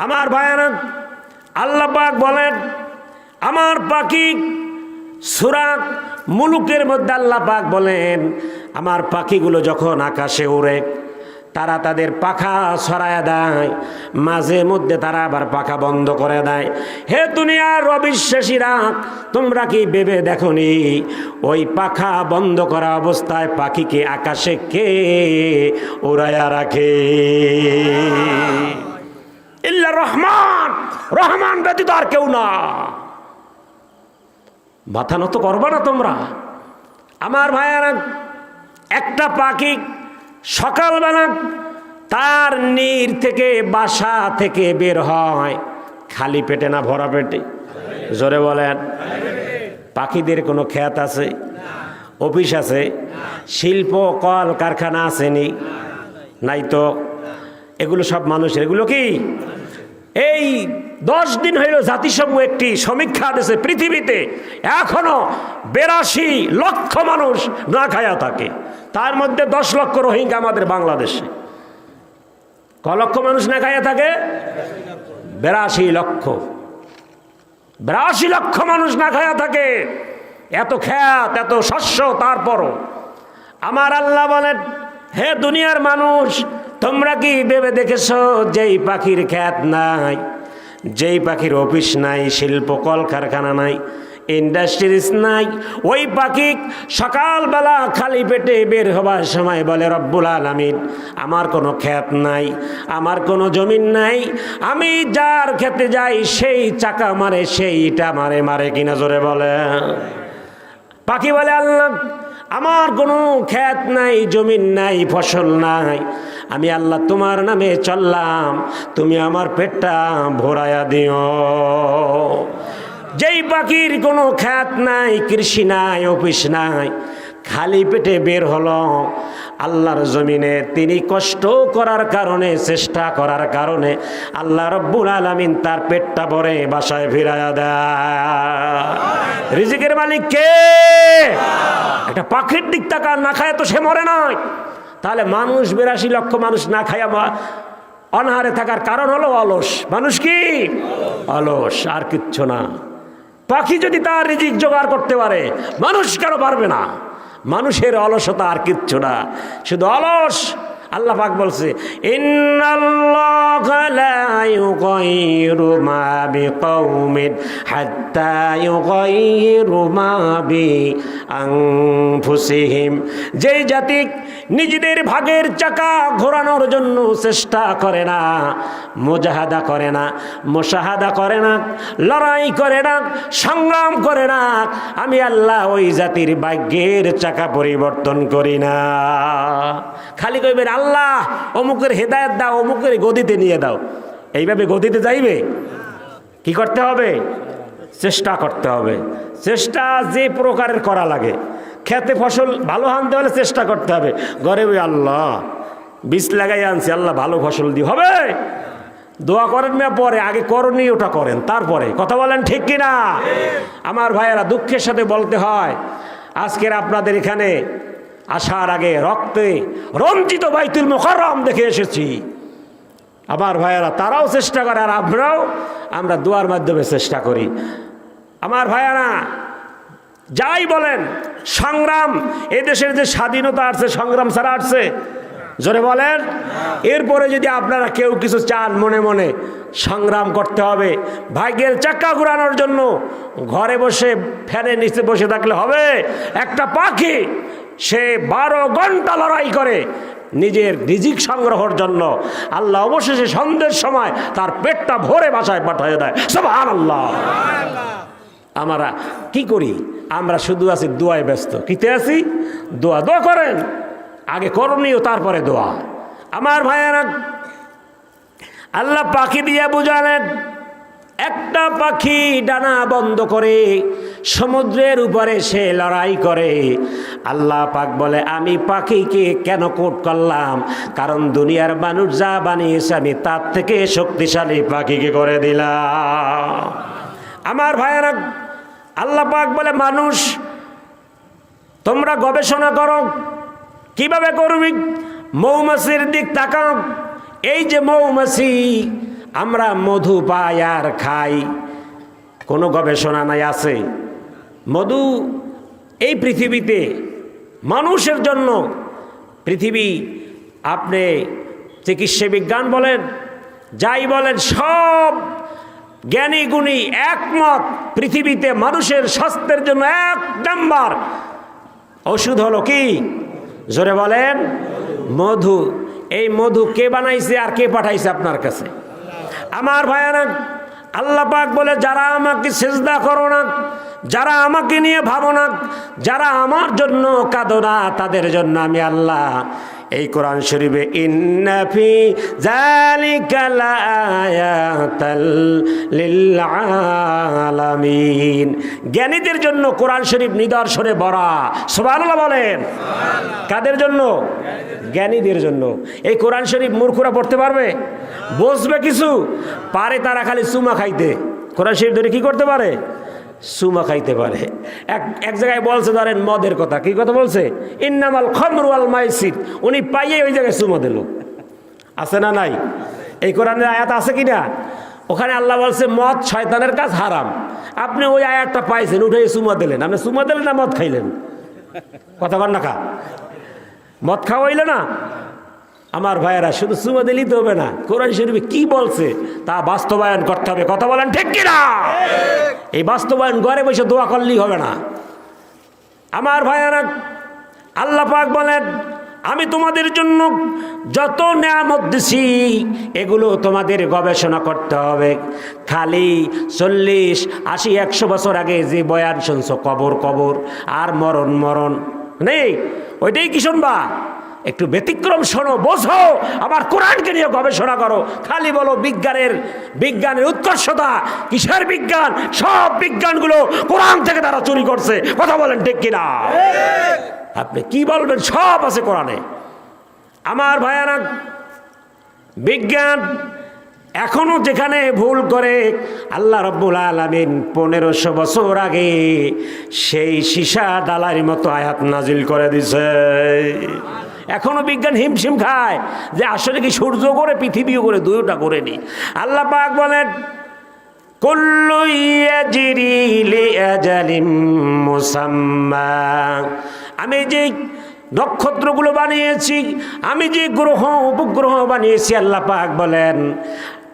আমার ভাইয়েরা, আল্লাহ পাক বলেন আমার পাখি, সূরা মুলুকের মধ্যে আল্লাহ পাক বলেন আমার পাখিগুলো যখন আকাশে উড়ে তারা তাদের পাখা ছড়ায় দেয়, মাঝে মধ্যে তারা আবার পাখা বন্ধ করে দেয়। হে দুনিয়ার অবিশ্বাসীরা, তোমরা কি ভেবে দেখোনি ওই পাখা বন্ধ করা অবস্থায় পাখিকে আকাশে কে উড়াইয়া রাখে? ইল্লা রহমান, রহমান ব্যতীত আর কেউ না। মাথা নত করবা না তোমরা? আমার ভাইয়ারা, একটা পাখি সকালবেলা তার নীড় থেকে বাসা থেকে বের হয় খালি পেটে না ভরা পেটে? জোরে বলেন। পাখিদের কোনো খ্যাত আছে, অফিস আছে, শিল্প কল কারখানা আসেনি? নাই তো। এগুলো সব মানুষের। এগুলো কি এই 10 দিন হইল জাতিসংঘ একটি সমীক্ষা দিয়েছে, পৃথিবীতে এখনো 82 লক্ষ মানুষ না খায়া থাকে। তার মধ্যে 10 লক্ষ রোহিঙ্গা আমাদের বাংলাদেশে। ক লক্ষ মানুষ না খায়া থাকে? 82 লক্ষ। 82 লক্ষ মানুষ না খায়া থাকে। এত খ্যাত, এত শস্য, তারপরও আমার আল্লাহ বলেন হে দুনিয়ার মানুষ, তোমরা কি ভেবে দেখেছো যেই পাখির খ্যাত নাই, যেই পাখির অফিস নাই, শিল্প কল কারখানা নাই, ইন্ডাস্ট্রিজ নাই, ওই পাখি সকালবেলা খালি পেটে বের হবার সময় বলে রব্বুল আলামিন আমার কোনো খ্যাত নাই, আমার কোনো জমিন নাই, আমি যার খেতে যাই সেই চাকা মারে, সেই ইটা মারে। মারে কিনা জোরে বলে? পাখি বলে আল্লাহ আমার কোনো খ্যাত নাই, জমিন নাই, ফসল নাই, আমি আল্লাহ তোমার নামে চললাম, তুমি আমার পেটটা ভরাইয়া দিও। যেই পাখির কোনো খ্যাত নাই, কৃষি নাই, অফিস নাই, খালি পেটে বের হলো আল্লাহর জমিনে, তিনি কষ্ট করার কারণে, চেষ্টা করার কারণে আল্লাহ রব্বুল আলামিন তার পেটটা ভরে বাসায় ফিরাইয়া দেয়। রিজিকের মালিক কে? একটা পাখির দিক তাকান, না খায় তো সে মরে নাই। তাহলে মানুষ 82 লক্ষ মানুষ না খায়া অনাহারে থাকার কারণ হলো অলস। মানুষ কি অলস, আর কিচ্ছু না। পাখি যদি তার রিজিক জোগাড় করতে পারে, মানুষ কেন পারবে না? মানুষের অলসতা আর কিচ্ছু না, শুধু অলস। আল্লাহ পাক বলছে ইন্নাল্লাহা লা ইউগাইরু মা বিকাউমিন হাত্তা ইউগাইরু মা বিআনফুসিহিম। যেই জাতি নিজেদের ভাগের চাকা ঘোরানোর জন্য চেষ্টা করে না, মুজাহাদা করে না, মুশাহাদা করে না, লড়াই করে না, সংগ্রাম করে না, আমি আল্লাহ ওই জাতির ভাগ্যের চাকা পরিবর্তন করি না। খালি কইবেন আল্লাহ অমুকের হেদায়েত দাও, অমুকের গদিতে নিয়ে দাও, এইভাবে গদিতে যাইবে? কি করতে হবে? চেষ্টা করতে হবে। চেষ্টা যে প্রকারের করা লাগে, খেতে ফসল ভালো আনতে হলে চেষ্টা করতে হবে। ঘরে ওই আল্লাহ বীজ লাগাই আনছি, আল্লাহ ভালো ফসল দিয়ে হবে। দোয়া করেন না পরে, আগে করণীয় ওটা করেন, তারপরে কথা বলেন ঠিক কিনা? আমার ভাইয়েরা, দুঃখের সাথে বলতে হয় আজকের আপনাদের এখানে আসার আগে রক্তে রঞ্জিত বাইতুল মুকাররম দেখে এসেছি। আমার ভাইয়েরা, তারাও চেষ্টা করে, আর আমরা দোয়ার মাধ্যমে চেষ্টা করি। আমার ভাইয়েরা, যাই বলেন, সংগ্রাম, এদেশের যে স্বাধীনতা আসছে সংগ্রাম ছাড়া আসছে? জোরে বলেন। এরপরে যদি আপনারা কেউ কিছু চান, মনে মনে সংগ্রাম করতে হবে। ভাগ্যের চাকা ঘুরানোর জন্য ঘরে বসে ফ্যানের নিচে বসে থাকলে হবে? একটা পাখি সে 12 ঘন্টা লড়াই করে নিজের রিজিক সংগ্রহের জন্য। আল্লাহ অবশেষে সন্ধ্যের সময় তার পেটটা ভরে বাসায় পাঠিয়ে দেয়। সুবহানাল্লাহ। আমরা কি করি? আমরা শুধু আছি দোয়ায় ব্যস্ত। কিতে আছি? দোয়া করেন, আগে করণীয় তারপরে দোয়া। আমার ভাইয়েরা, আল্লাহ পাখি দিয়া বুঝালেন একটা পাখি ডানা বন্ধ করে সমুদ্রের উপরে সে লড়াই করে। আল্লাহ পাক বলে আমি পাখিকে কেন কোট করলাম, কারণ দুনিয়ার মানুষ যা বানিয়েছে আমি তার থেকে শক্তিশালী পাখিকে করে দিলাম। আমার ভাইয়েরা, আল্লাহ পাক বলে মানুষ তোমরা গবেষণা করো। কিভাবে করবি? মৌমাছির দিক তাকাও। এই যে মৌমাছি, আমরা মধু পাই আর খাই, কোনো গবেষণা নাই আছে? মধু এই পৃথিবীতে মানুষের জন্য, পৃথিবী আপনি চিকিৎসা বিজ্ঞান বলেন যাই বলেন, সব জ্ঞানী গুণী একমত পৃথিবীতে মানুষের স্বাস্থ্যের জন্য 1 নাম্বার ওষুধ হলো কি? জোরে বলেন, মধু। এই মধু কে বানাইছে আর কে পাঠাইছে আপনার কাছে? আমার ভাইয়ারা, আল্লাহ পাক বলে যারা আমাকে সিজদা করো না, যারা আমাকে নিয়ে ভাবো না, যারা আমার জন্য কাঁদো না, তাদের জন্য আমি আল্লাহ এই কোরআন শরীফে ইন্না ফি যালিকা লাআয়াতাল লিল আলামিন, জ্ঞানীদের জন্য কোরআন শরীফ নিদর্শনে ভরা। সুবহানাল্লাহ বলেন। কাদের জন্য? জ্ঞানীদের জন্য। এই কোরআন শরীফ মূর্খরা পড়তে পারবে? বুঝবে কিছু? পারে তারা খালি চুমা খাইতে। কোরআন শরীফ ধরে কি করতে পারে? সুমা খাইতে পারে। এক জায়গায় বলছে, ধরেন মদের কথা। কি কথা বলছে? ইন্নামাল খামরু ওয়াল মাইসির। উনি পাইয়ে ওই জায়গায় সুমা দিল। আছে না নাই? এই কোরআনের আয়াত আছে কি না? ওখানে আল্লাহ বলছে মদ শয়তানের কাজ, হারাম। আপনি ওই আয়াতটা পাইছেন, উঠে সুমা দিলেন। আপনি সুমা দিলেন না মদ খাইলেন? কথা বল না। মদ খাওয়া হইল না? আমার ভাইয়েরা, শুধু সুমা দিলেই তো হবে না, কোরআন শরীফে কি বলছে তা বাস্তবায়ন করতে হবে। কথা বলেন ঠিক কিনা? এই বাস্তবায়ন ঘরে বসে দোয়া করলেই হবে না। আমার ভাইয়েরা, আল্লাহ পাক বলেন আমি তোমাদের জন্য যত নেয়ামত দিছি এগুলো তোমাদের গবেষণা করতে হবে। খালি 40, 80, 100 বছর আগে যে বয়ান শুনছো, কবর কবর আর মরণ মরণ নেই, ওইটাই কি শুনবা? একটু ব্যতিক্রম শোনো, বোঝো, আবার কোরআনকে নিয়ে গবেষণা করো। খালি বলো বিজ্ঞানের উৎকর্ষতা। কিসের বিজ্ঞান? সব বিজ্ঞানগুলো কোরআন থেকে তারা চুরি করছে। কথা বলেন ঠিক কিনা? আপনি কি বলবেন? সব আছে কোরআনে। আমার ভাইয়ারা, বিজ্ঞান এখনো যেখানে ভুল করে, আল্লাহ রাব্বুল আলামিন 1500 বছর আগে সেই সীসা ডালার মতো আয়াত নাজিল করে দিছে। এখনো বিজ্ঞান হিমশিম খায় যে আসলে কি সূর্য করে পৃথিবীও করে, দুইটা করে নি। আল্লাহ পাক বলেন কুল্লু ইয়াজরি লিআজালিম মুসাম্মা, আমি যে নক্ষত্রগুলো বানিয়েছি, আমি যে গ্রহ উপগ্রহ বানিয়েছি, আল্লাহ পাক বলেন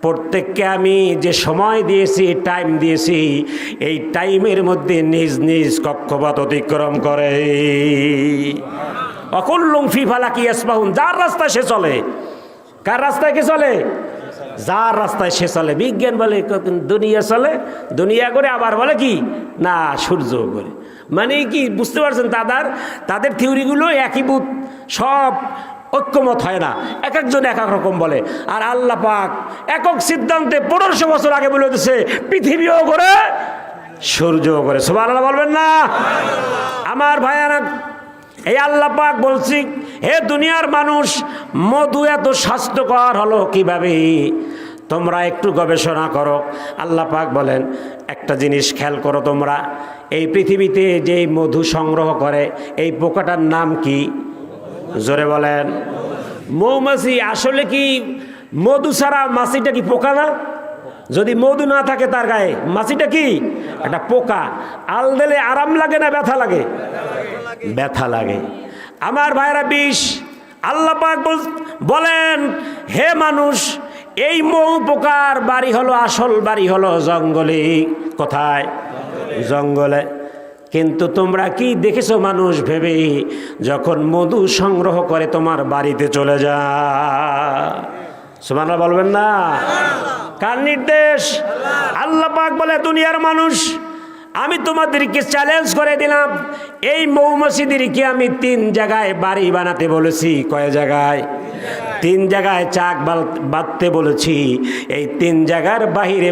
প্রত্যেককে আমি যে সময় দিয়েছি, টাইম দিয়েছি, এই টাইমের মধ্যে নিজ নিজ কক্ষপথ অতিক্রম করে। অকুল্লুম ফি ফালাকি ইয়াসবাহুন, যার রাস্তায় সে চলে। কার রাস্তায় কে চলে? যার রাস্তায় সে চলে। বিজ্ঞান বলে দুনিয়া চলে, দুনিয়া করে, আবার বলে কি না সূর্য করে। মানে কি বুঝতে পারছেন? তাদের থিওরিগুলো একই বুথ, সব ঐক্যমত হয় না, এক একজন এক এক রকম বলে। আর আল্লাহ পাক একক সিদ্ধান্তে 1500 বছর আগে বলে দিচ্ছে পৃথিবীও করে সূর্যও করে। সুবহানাল্লাহ বলবেন না? আমার ভাইয়ারা, এই আল্লাহ পাক বলছি, হে দুনিয়ার মানুষ, মধু এত স্বাস্থ্যকর হলো কিভাবে? তোমরা একটু গবেষণা করো। আল্লাহ পাক বলেন একটা জিনিস খেয়াল করো তোমরা, এই পৃথিবীতে যে মধু সংগ্রহ করে এই পোকাটার নাম কি? জোরে বলেন। মৌমাছি। আসলে কি মধু ছাড়া মাছিটা কি পোকা না? যদি মধু না থাকে তার গায়ে, মাছিটা কি? একটা পোকা। আল দিলে আরাম লাগে না ব্যথা লাগে? ব্যথা লাগে। আমার ভাইরা, বিষ। আল্লাহ পাক বলেন হে মানুষ, এই মৌ পোকার বাড়ি হলো, আসল বাড়ি হলো জঙ্গলে। কোথায়? জঙ্গলে। কিন্তু তোমরা কি দেখেছো মানুষ ভেবে যখন মধু সংগ্রহ করে তোমার বাড়িতে চলে যায়? সুবহানাল্লাহ বলবেন না? কার নির্দেশ? আল্লাহ পাক বলে দুনিয়ার মানুষ, আমি তোমাদেরকে চ্যালেঞ্জ করে দিলাম, এই মৌমাছিদেরকে আমি 3 জায়গায় বাড়ি বানাতে বলেছি। কয় জায়গায়? 3 জায়গায় চাক বাঁধতে বলেছি। এই 3 জায়গার বাহিরে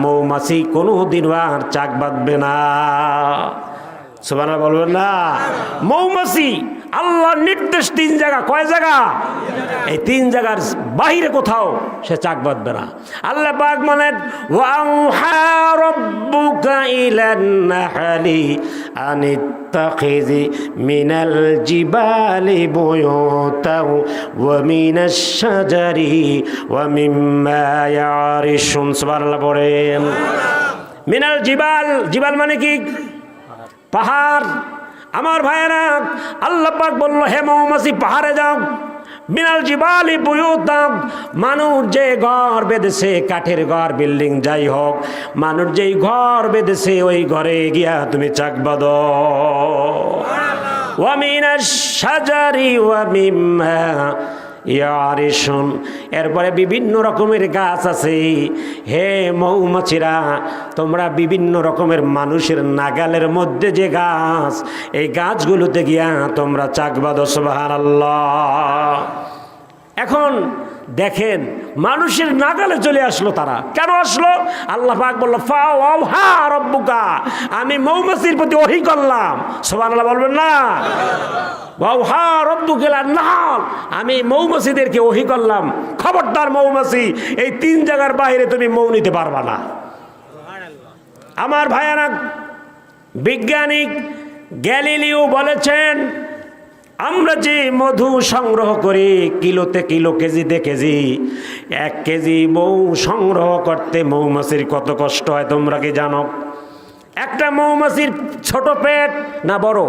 মৌমাছি কোনোদিন আর চাক বাঁধবে না। সুবহানাল্লাহ বলবেন না? মৌমাছি আল্লাহর নির্দেশ 3 জায়গা। কয় জায়গা? এই 3 জায়গার বাহিরে কোথাও সে চাক বাঁধবে না। আল্লাহ পাক বলেন, ওয়াউহা রাব্বুকা ইলান নাহলি আনিত্তাখিযি মিনাল জিবালি বুয়ুতাও ওয়া মিনাশ শাজারি ওয়া মিম্মা ইয়ারিশুন। সুবহানাল্লাহ পড়েন। মিনাল জিবাল, জিবাল মানে কি? পাহাড়। আমার ভাইয়েরা, আল্লাহ পাক বলল, হে মৌমাছি পাহাড়ে যাও। মিনাল জিবালি বুয়ুতাম, মানুষ যে ঘর বেঁধেছে, কাঠের ঘর, বিল্ডিং যাই হোক, মানুষ যেই ঘর বেঁধেছে ওই ঘরে গিয়া তুমি চাক বাঁধো। ওয়া মিনাশ শাজারি ওয়া মিম্মা ইয়ারিশুন। এরপরে বিভিন্ন রকমের গাছ আছে। হে মৌমাছিরা, তোমরা বিভিন্ন রকমের মানুষের নাগালের মধ্যে যে গাছ, এই গাছগুলোতে গিয়া তোমরা চাক বাঁধো। সুবহানাল্লাহ। এখন দেখেন, মানুষের নাগালে চলে আসলো তারা। কেন আসলো? আল্লাহ পাক বলল, ফাওহা রাব্বুকা, আমি মৌমাছির প্রতি ওহী করলাম। সুবহানাল্লাহ বলবেন না? ওয়াউহা রাব্বুকা ইলান নাহল, আমি মৌমাছিদেরকে ওহী করলাম, খবরদার মৌমাছি, এই 3 জায়গার বাইরে তুমি মৌ নিতে পারবা না। আমার ভাইয়ারা, বিজ্ঞানিক গ্যালিলিও বলেছেন, আমরা যে মধু সংগ্রহ করি কিলোতে কিলো, কেজিতে কেজি, 1 কেজি মৌ সংগ্রহ করতে মৌমাছির কত কষ্ট হয় তোমরা কি জানো? একটা মৌমাছির ছোট পেট না বড়?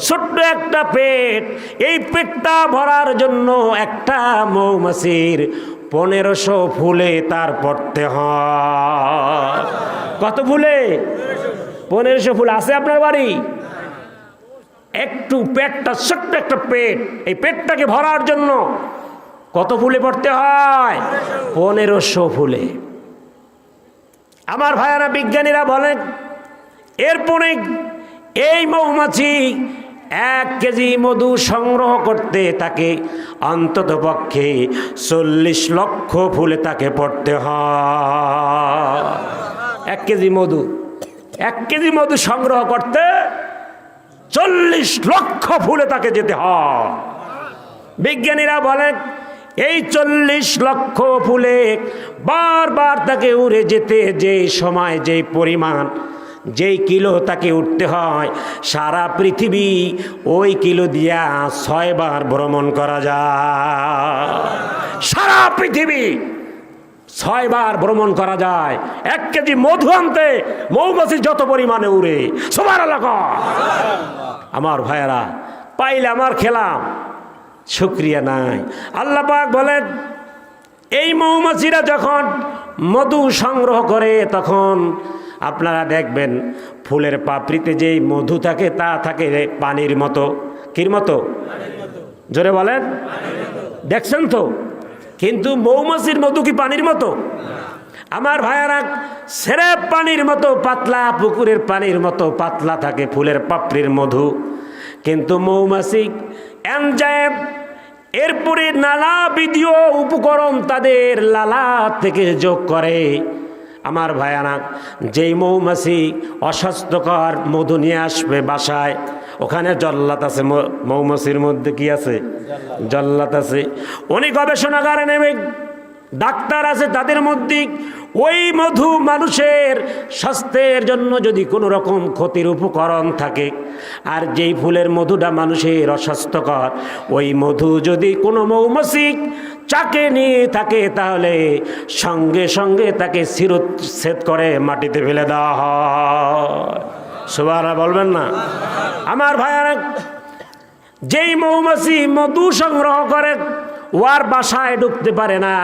ছোট্ট একটা পেট। এই পেটটা ভরার জন্য একটা মৌমাছির 1500 ফুলে তার পড়তে হয়। কত ফুলে? 1500 ফুল। আছে আপনার বাড়ি? একটু পেটটা, ছোট্ট একটা পেট, এই পেটটাকে ভরার জন্য কত ফুলে পড়তে হয়? 1500 ফুলে। আমার ভাইয়ারা, বিজ্ঞানীরা বলেন, এরপরে এই মৌমাছি 1 কেজি মধু সংগ্রহ করতে তাকে অন্তত পক্ষে 40 লক্ষ ফুলে তাকে পড়তে হয়। 1 কেজি মধু, 1 কেজি মধু সংগ্রহ করতে 40 লক্ষ ফুলে তাকে যেতে হয়। বিজ্ঞানীরা বলেন, এই 40 লক্ষ ফুলে বারবার তাকে উড়ে যেতে যে সময়, যেই পরিমাণ, যেই কিলো তাকে উঠতে হয়, সারা পৃথিবী ওই কিলো দিয়া 6 বার ভ্রমণ করা যায়। সারা পৃথিবী 6 বার ভ্রমণ করা যায় 1 কেজি মধু আনতে। মৌমাছি যত পরিমাণে উড়ে। সুবহানাল্লাহ। আমার ভাইয়েরা, পাইলাম আর খেলাম, শুকরিয়া নাই। আল্লাহ পাক বলেন, এই মৌমাছিরা যখন মধু সংগ্রহ করে তখন আপনারা দেখবেন ফুলের পাপড়িতে যেই মধু থাকে তা থাকে পানির মতো। কির মতো? জোরে বলেন। দেখছেন তো? কিন্তু মৌমাছির মধু কি পানির মতো? আমার ভাইয়ারা, স্রেফ পানির মতো পাতলা, পুকুরের পানির মতো পাতলা থাকে ফুলের পাপড়ির মধু। কিন্তু মৌমাছি এনজাইম, এরপরে নানাবিধ উপকরণ তাদের লালা থেকে যোগ করে। আমার ভাইয়ারা, যেই মৌমাছি অস্বাস্থ্যকর মধু নিয়ে আসবে বাসায়, ওখানে জল্লাদ আছে। মৌমাছির মধ্যে কি আছে? জল্লাদ আছে। উনি গবেষণাগারে নেবে, ডাক্তার আছে, তাদের মধ্যে ওই মধু মানুষের স্বাস্থ্যের জন্য যদি কোনো রকম ক্ষতির উপকরণ থাকে, আর যেই ফুলের মধুটা মানুষের অস্বাস্থ্যকর, ওই মধু যদি কোনো মৌমাছি চাকে নিয়ে থাকে তাহলে সঙ্গে সঙ্গে তাকে শিরচ্ছেদ করে মাটিতে ফেলে দেওয়া হয়। সুবহানাল্লাহ বলবেন না? আমার ভাইয়ারা, যেই মৌমাছি মধু সংগ্রহ করে ওর বাসায় ঢুকতে পারে না,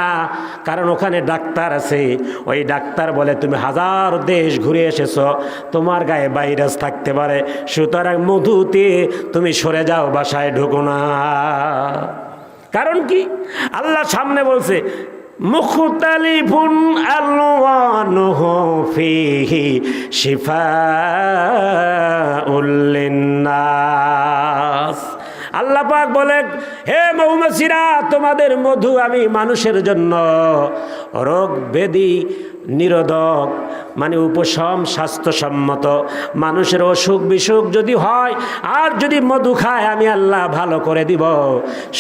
কারণ ওখানে ডাক্তার আছে। ওই ডাক্তার বলে, তুমি 1000 দেশ ঘুরে এসেছো, তোমার গায়ে ভাইরাস থাকতে পারে, সুতরাং মধুতে তুমি সরে যাও, বাসায় ঢুকো না। কারণ কি? আল্লাহ সামনে বলছে, মুখতালিফুন আলওয়ানুহু ফীহি শিফাউল লিন্নাস। আল্লাহ পাক বলেন, হে মৌমাছিরা, তোমাদের মধু আমি মানুষের জন্য রোগ ব্যাধি নিরোধক, মানে উপশম, স্বাস্থ্যসম্মত। মানুষের অসুখ বিসুখ যদি হয় আর যদি মধু খায়, আমি আল্লাহ ভালো করে দিব।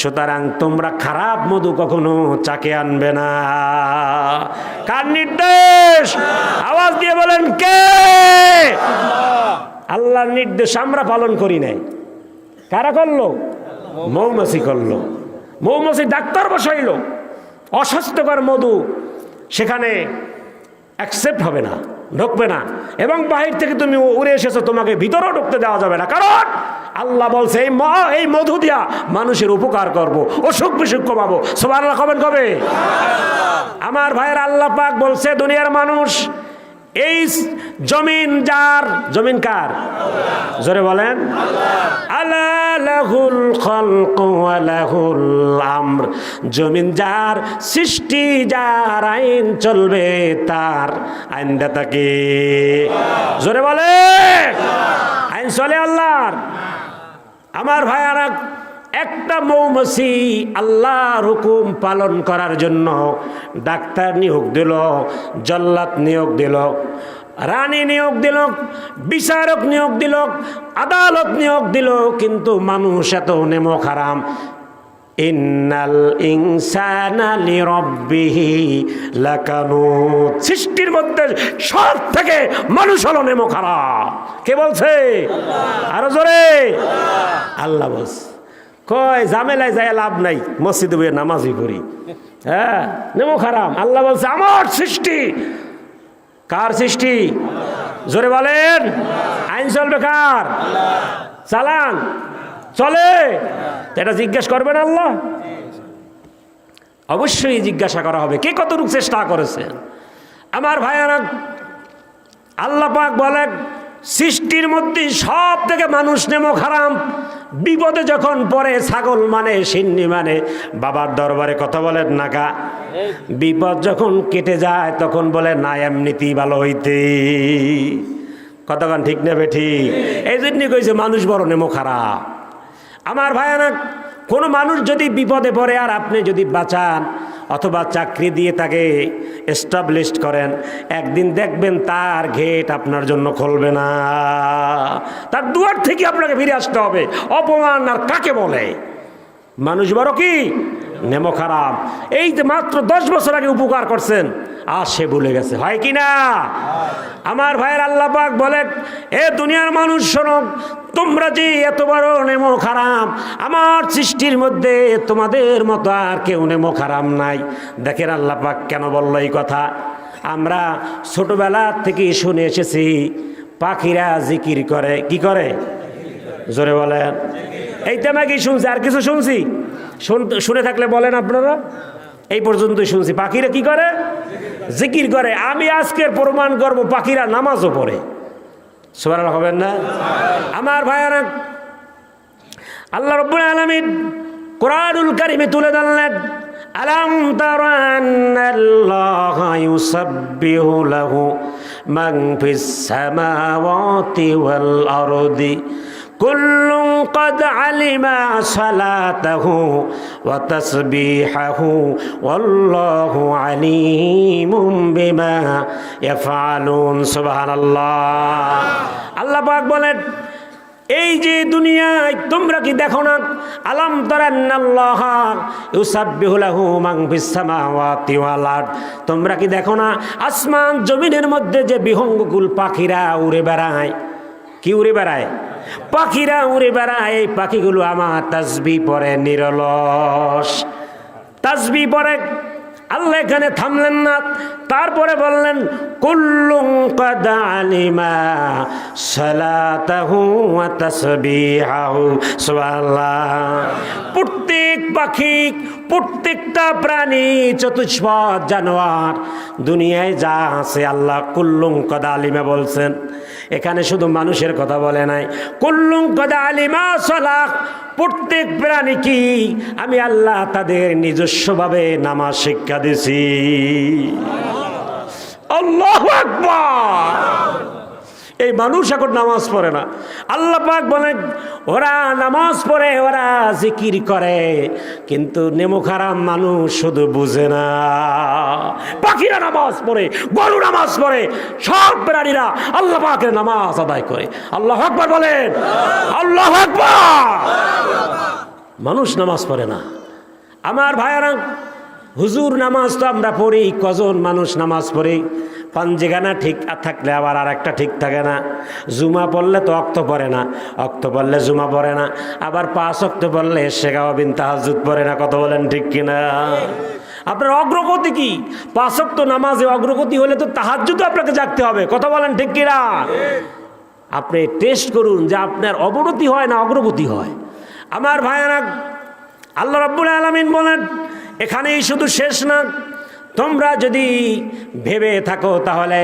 সুতরাং তোমরা খারাপ মধু কখনো চাকে আনবে না। কার নির্দেশ? আওয়াজ দিয়ে বলেন, কে? আল্লাহর নির্দেশ আমরা পালন করি নাই। কারা করলো? মৌমাছি করলো। মৌমাছি ডাক্তার বসাইলো, অস্বাস্থ্যকর মধু সেখানে অ্যাকসেপ্ট হবে না, ঢুকবে না। এবং বাহির থেকে তুমি উড়ে এসেছো, তোমাকে ভিতরেও ঢুকতে দেওয়া যাবে না। কারণ আল্লাহ বলছে এই মধু দিয়া মানুষের উপকার করব, অসুখ বিসুখ কমাবো। সুবহানাল্লাহ কবেন কবে? আমার ভাইয়ের, আল্লাহ পাক বলছে দুনিয়ার মানুষ, এই জমিন যার, জমিন কার? জোরে বলেন। আলা লাহুল খালকু ওয়া লাহুল আমর। জমিন যার, সৃষ্টি যার, আইন চলবে তার। আইনদাতা কে? জোরে বলে। আইন চলে আল্লাহর। আমার ভাইয়ারা, একটা মৌমাছি আল্লাহর হুকুম পালন করার জন্য ডাক্তার নিয়োগ দিল, জল্লাদ নিয়োগ দিল, রানী নিয়োগ দিল, বিচারক নিয়োগ দিল, আদালত নিয়োগ দিল, কিন্তু মানুষ এত নেমক হারাম। ইন্নাল ইনসানা লিরাব্বিহি লাকানুত। সৃষ্টির মধ্যে সব থেকে মানুষ হলো নেমক হারাম। কে বলছে? আরো জোরে। আল্লাহ বলছে। কয় ঝামেলায় যায় লাভ নাই, মসজিদে বইয়ে নামাজই পড়ি। হ্যাঁ, নেমো খারাম। আল্লাহ বলছে আমার সৃষ্টি। কার সৃষ্টি? জোরে বলেন। আইন চলবে কার? চালান চলে। এটা জিজ্ঞেস করবেন আল্লাহ? অবশ্যই জিজ্ঞাসা করা হবে, কে কতটুকু চেষ্টা করেছেন। আমার ভাইয়ারা, আল্লাহ পাক বলেন সৃষ্টির মধ্যে সব থেকে মানুষ নেমো খারাম। বিপদে যখন পড়ে, ছাগল মানে, সিন্নি মানে, বাবার দরবারে কথা বলেন না কা। বিপদ যখন কেটে যায় তখন বলে না, এমনিতেই ভালো হইতে। কতক্ষণ ঠিক নেবে? ঠিক। এই জন্যই কইছে মানুষ বড় নেমো খারাপ। আমার ভাইয়ারা, কোনো মানুষ যদি বিপদে পড়ে আর আপনি যদি বাঁচান অথবা চাকরি দিয়ে তাকে এস্টাবলিশড করেন, একদিন দেখবেন তার গেট আপনার জন্য খুলবে না। তার দুয়ার থেকে আপনাকে ফিরে আসতে হবে। অপমান আর কাকে বলে? মানুষ বড় কি নেমো খারাপ। এই যে মাত্র 10 বছর আগে উপকার করছেন, আর সে ভুলে গেছে, হয় কি না? আমার ভাইয়ের, আল্লাহ পাক বলেন, এ দুনিয়ার মানুষ শোনো, তোমরা যে এত বড় নেমো খারাম, আমার সৃষ্টির মধ্যে তোমাদের মতো আর কেউ নেমো খারাম নাই। দেখেন আল্লাহ পাক কেন বলল এই কথা। আমরা ছোটবেলা থেকে শুনে এসেছি, পাখিরা জিকির করে। কি করে? জোরে বলেন। এইটা নাকি শুনছি, আর কিছু শুনছি? শুনে থাকলে বলেন আপনারা। এই পর্যন্তই শুনছি। পাখিরা কি করে? জিকির করে। আমি আজকের প্রমাণ করব, পাখিরা নামাজও পড়ে। সুবহানাল্লাহ হবেন না? আমার ভাইয়ারা, আল্লাহ রাব্বুল আলামিন কোরআনুল কারীমে তুলে ধরলেন, আলাম তারা আন্নাল্লাহা ইউসাব্বিহু লাহু মান ফিস সামাওয়াতি ওয়াল আরদি কুল্লুন ক্বাদ আলিমা সালাতাহু ওয়া তাসবিহাহু ওয়াল্লাহু আলিমুম বিমা ইয়াফআলুন। সুবহানাল্লাহ। আল্লাহ পাক বলেন, এই যে দুনিয়ায় তোমরা কি দেখো না? আলাম তারান্নাল্লাহা ইউসাব্বিহু লাহু মান ফিস সামাওয়াতি ওয়াল আরদ। তোমরা কি দেখো না আসমান জমিনের মধ্যে যে বিহঙ্গকুল পাখিরা উড়ে বেড়ায়? কি উড়ে বেড়ায়? পাখিরা উড়ে বেড়ায়। এই পাখিগুলো আমার তাসবিহ পড়ে, নিরলস তাসবিহ পড়ে। আল্লাহ এখানে থামলেন না, তারপরে বললেন কুল্লুন ক্বাদ আলিমা সালাতাহু ওয়া তাসবিহাহু। সুবহানাল্লাহ। প্রত্যেক পাখি, প্রত্যেকটা প্রাণী, চতুষ্পদ জানোয়ার, দুনিয়ায় যা আছে আল্লাহ কুল্লুম কদ আলিমা বলছেন। এখানে শুধু মানুষের কথা বলে নাই, কুল্লুম কদ আলিমা সালাহ। প্রত্যেক প্রাণী কি আমি আল্লাহ তাদের নিজস্বভাবে নামাজ শিক্ষা দিছি। আল্লাহু আকবার। এই মানুষ এখন নামাজ পড়ে না। আল্লাহ পাক বলেন ওরা নামাজ পড়ে, ওরা জিকির করে, কিন্তু নেমুখারাম মানুষ শুধু বুঝে না। পাখিরা নামাজ পড়ে, গরু নামাজ পড়ে, সব প্রাণীরা আল্লাহ পাকের নামাজ আদায় করে। আল্লাহু আকবার বলেন, আল্লাহু আকবার। মানুষ নামাজ পড়ে না। আমার ভাইয়ারা, হুজুর নামাজ তো আমরা পড়ি, কজন মানুষ নামাজ পড়ি? পাঞ্জিগানা ঠিক থাকলে আবার আর একটা ঠিক থাকে না। জুমা পড়লে তো অক্ত পড়ে না, অক্ত পড়লে জুমা পড়ে না, আবার 5 অক্ত পড়লে শেখাও বিন তাহাজ্জুদ পড়ে না। কত বলেন ঠিক কিনা? আপনার অগ্রগতি কি? 5 অক্ত নামাজে অগ্রগতি হলে তো তাহাজ্জুদও আপনাকে জাগতে হবে। কথা বলেন ঠিক কিনা? আপনি টেস্ট করুন যে আপনার অবনতি হয় না অগ্রগতি হয়। আমার ভাইয়ারা, আল্লাহ রাব্বুল আলামিন বলেন এখানেই শুধু শেষ না। তোমরা যদি ভেবে থাকো তাহলে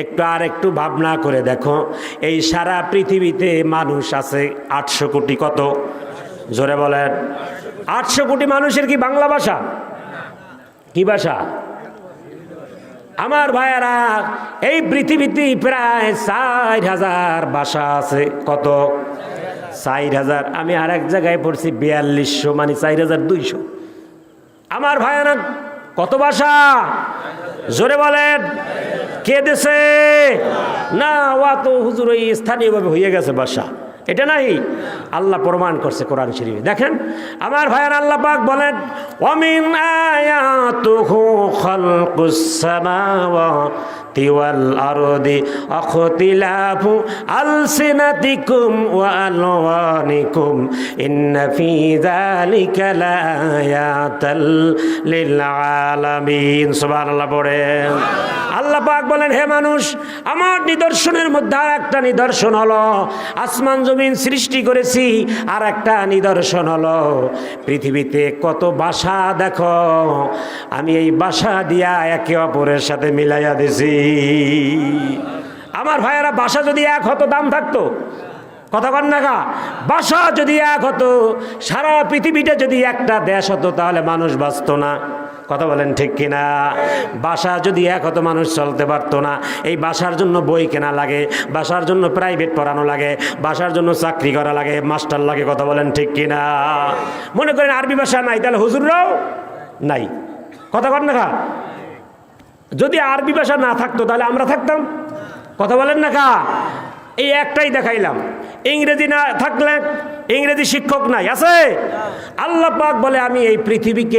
একটু ভাবনা করে দেখো, এই সারা পৃথিবীতে মানুষ আছে 800 কোটি। কত? জোরে বলেন। 800 কোটি মানুষের কি বাংলা ভাষা? কি ভাষা? আমার ভাইয়ারা, এই পৃথিবীতে প্রায় 4000 ভাষা আছে। কত? 4000। আমি আর এক জায়গায় পড়ছি 4200, মানে 4200। আমার ভাইয়ারা, কত ভাষা? জোরে বলেন। কে দেশে? না, ওয়া তো হুজুর ওই স্থানীয়ভাবে হয়ে গেছে ভাষা, এটা নাই। আল্লাহ প্রমাণ করছে কোরআন শরীফে। দেখেন আমার ভাইয়ার, আল্লাহ পাক বলেন ওয়ামিন আয়াতুহু খালকুস সামাওয়াতি ওয়াল আরদি আখতিলাফু আলসিনাতিকুম ওয়া আলওয়ানিকুম ইন্না ফি যালিকা লাআয়াতাল লিল আলামিন। সুবহানাল্লাহ পড়েন। আল্লাহ পাক বলেন হে মানুষ, আমার নিদর্শনের মধ্যে আর একটা নিদর্শন হলো আসমান জমিন সৃষ্টি করেছি। আর একটা নিদর্শন হলো পৃথিবীতে কত ভাষা দেখো, আমি এই ভাষা দিয়া একে অপরের সাথে মিলাইয়া দিছি। আমার ভাইয়েরা, ভাষা যদি এক হতো দাম থাকতো? কথা বল না গা। ভাষা যদি এক হতো, সারা পৃথিবীটা যদি একটা দেশ হতো, তাহলে মানুষ বাঁচত না। কথা বলেন ঠিক কিনা? ভাষা যদি এক হতো মানুষ চলতে পারতো না। এই ভাষার জন্য বই কেনা লাগে, ভাষার জন্য প্রাইভেট পড়ানো লাগে, ভাষার জন্য চাকরি করা লাগে, মাস্টার লাগে। কথা বলেন ঠিক কিনা? মনে করেন আরবি ভাষা নাই, তাহলে হুজুররাও নাই। কথা বল না। যদি আরবি ভাষা না থাকতো তাহলে আমরা থাকতাম। কথা বলেন না কা? এই একটাই দেখাইলাম। ইংরেজি না থাকলে, ইংরেজি শিক্ষক নাই, আছে? আল্লাহ পাক বলে আমি এই পৃথিবীকে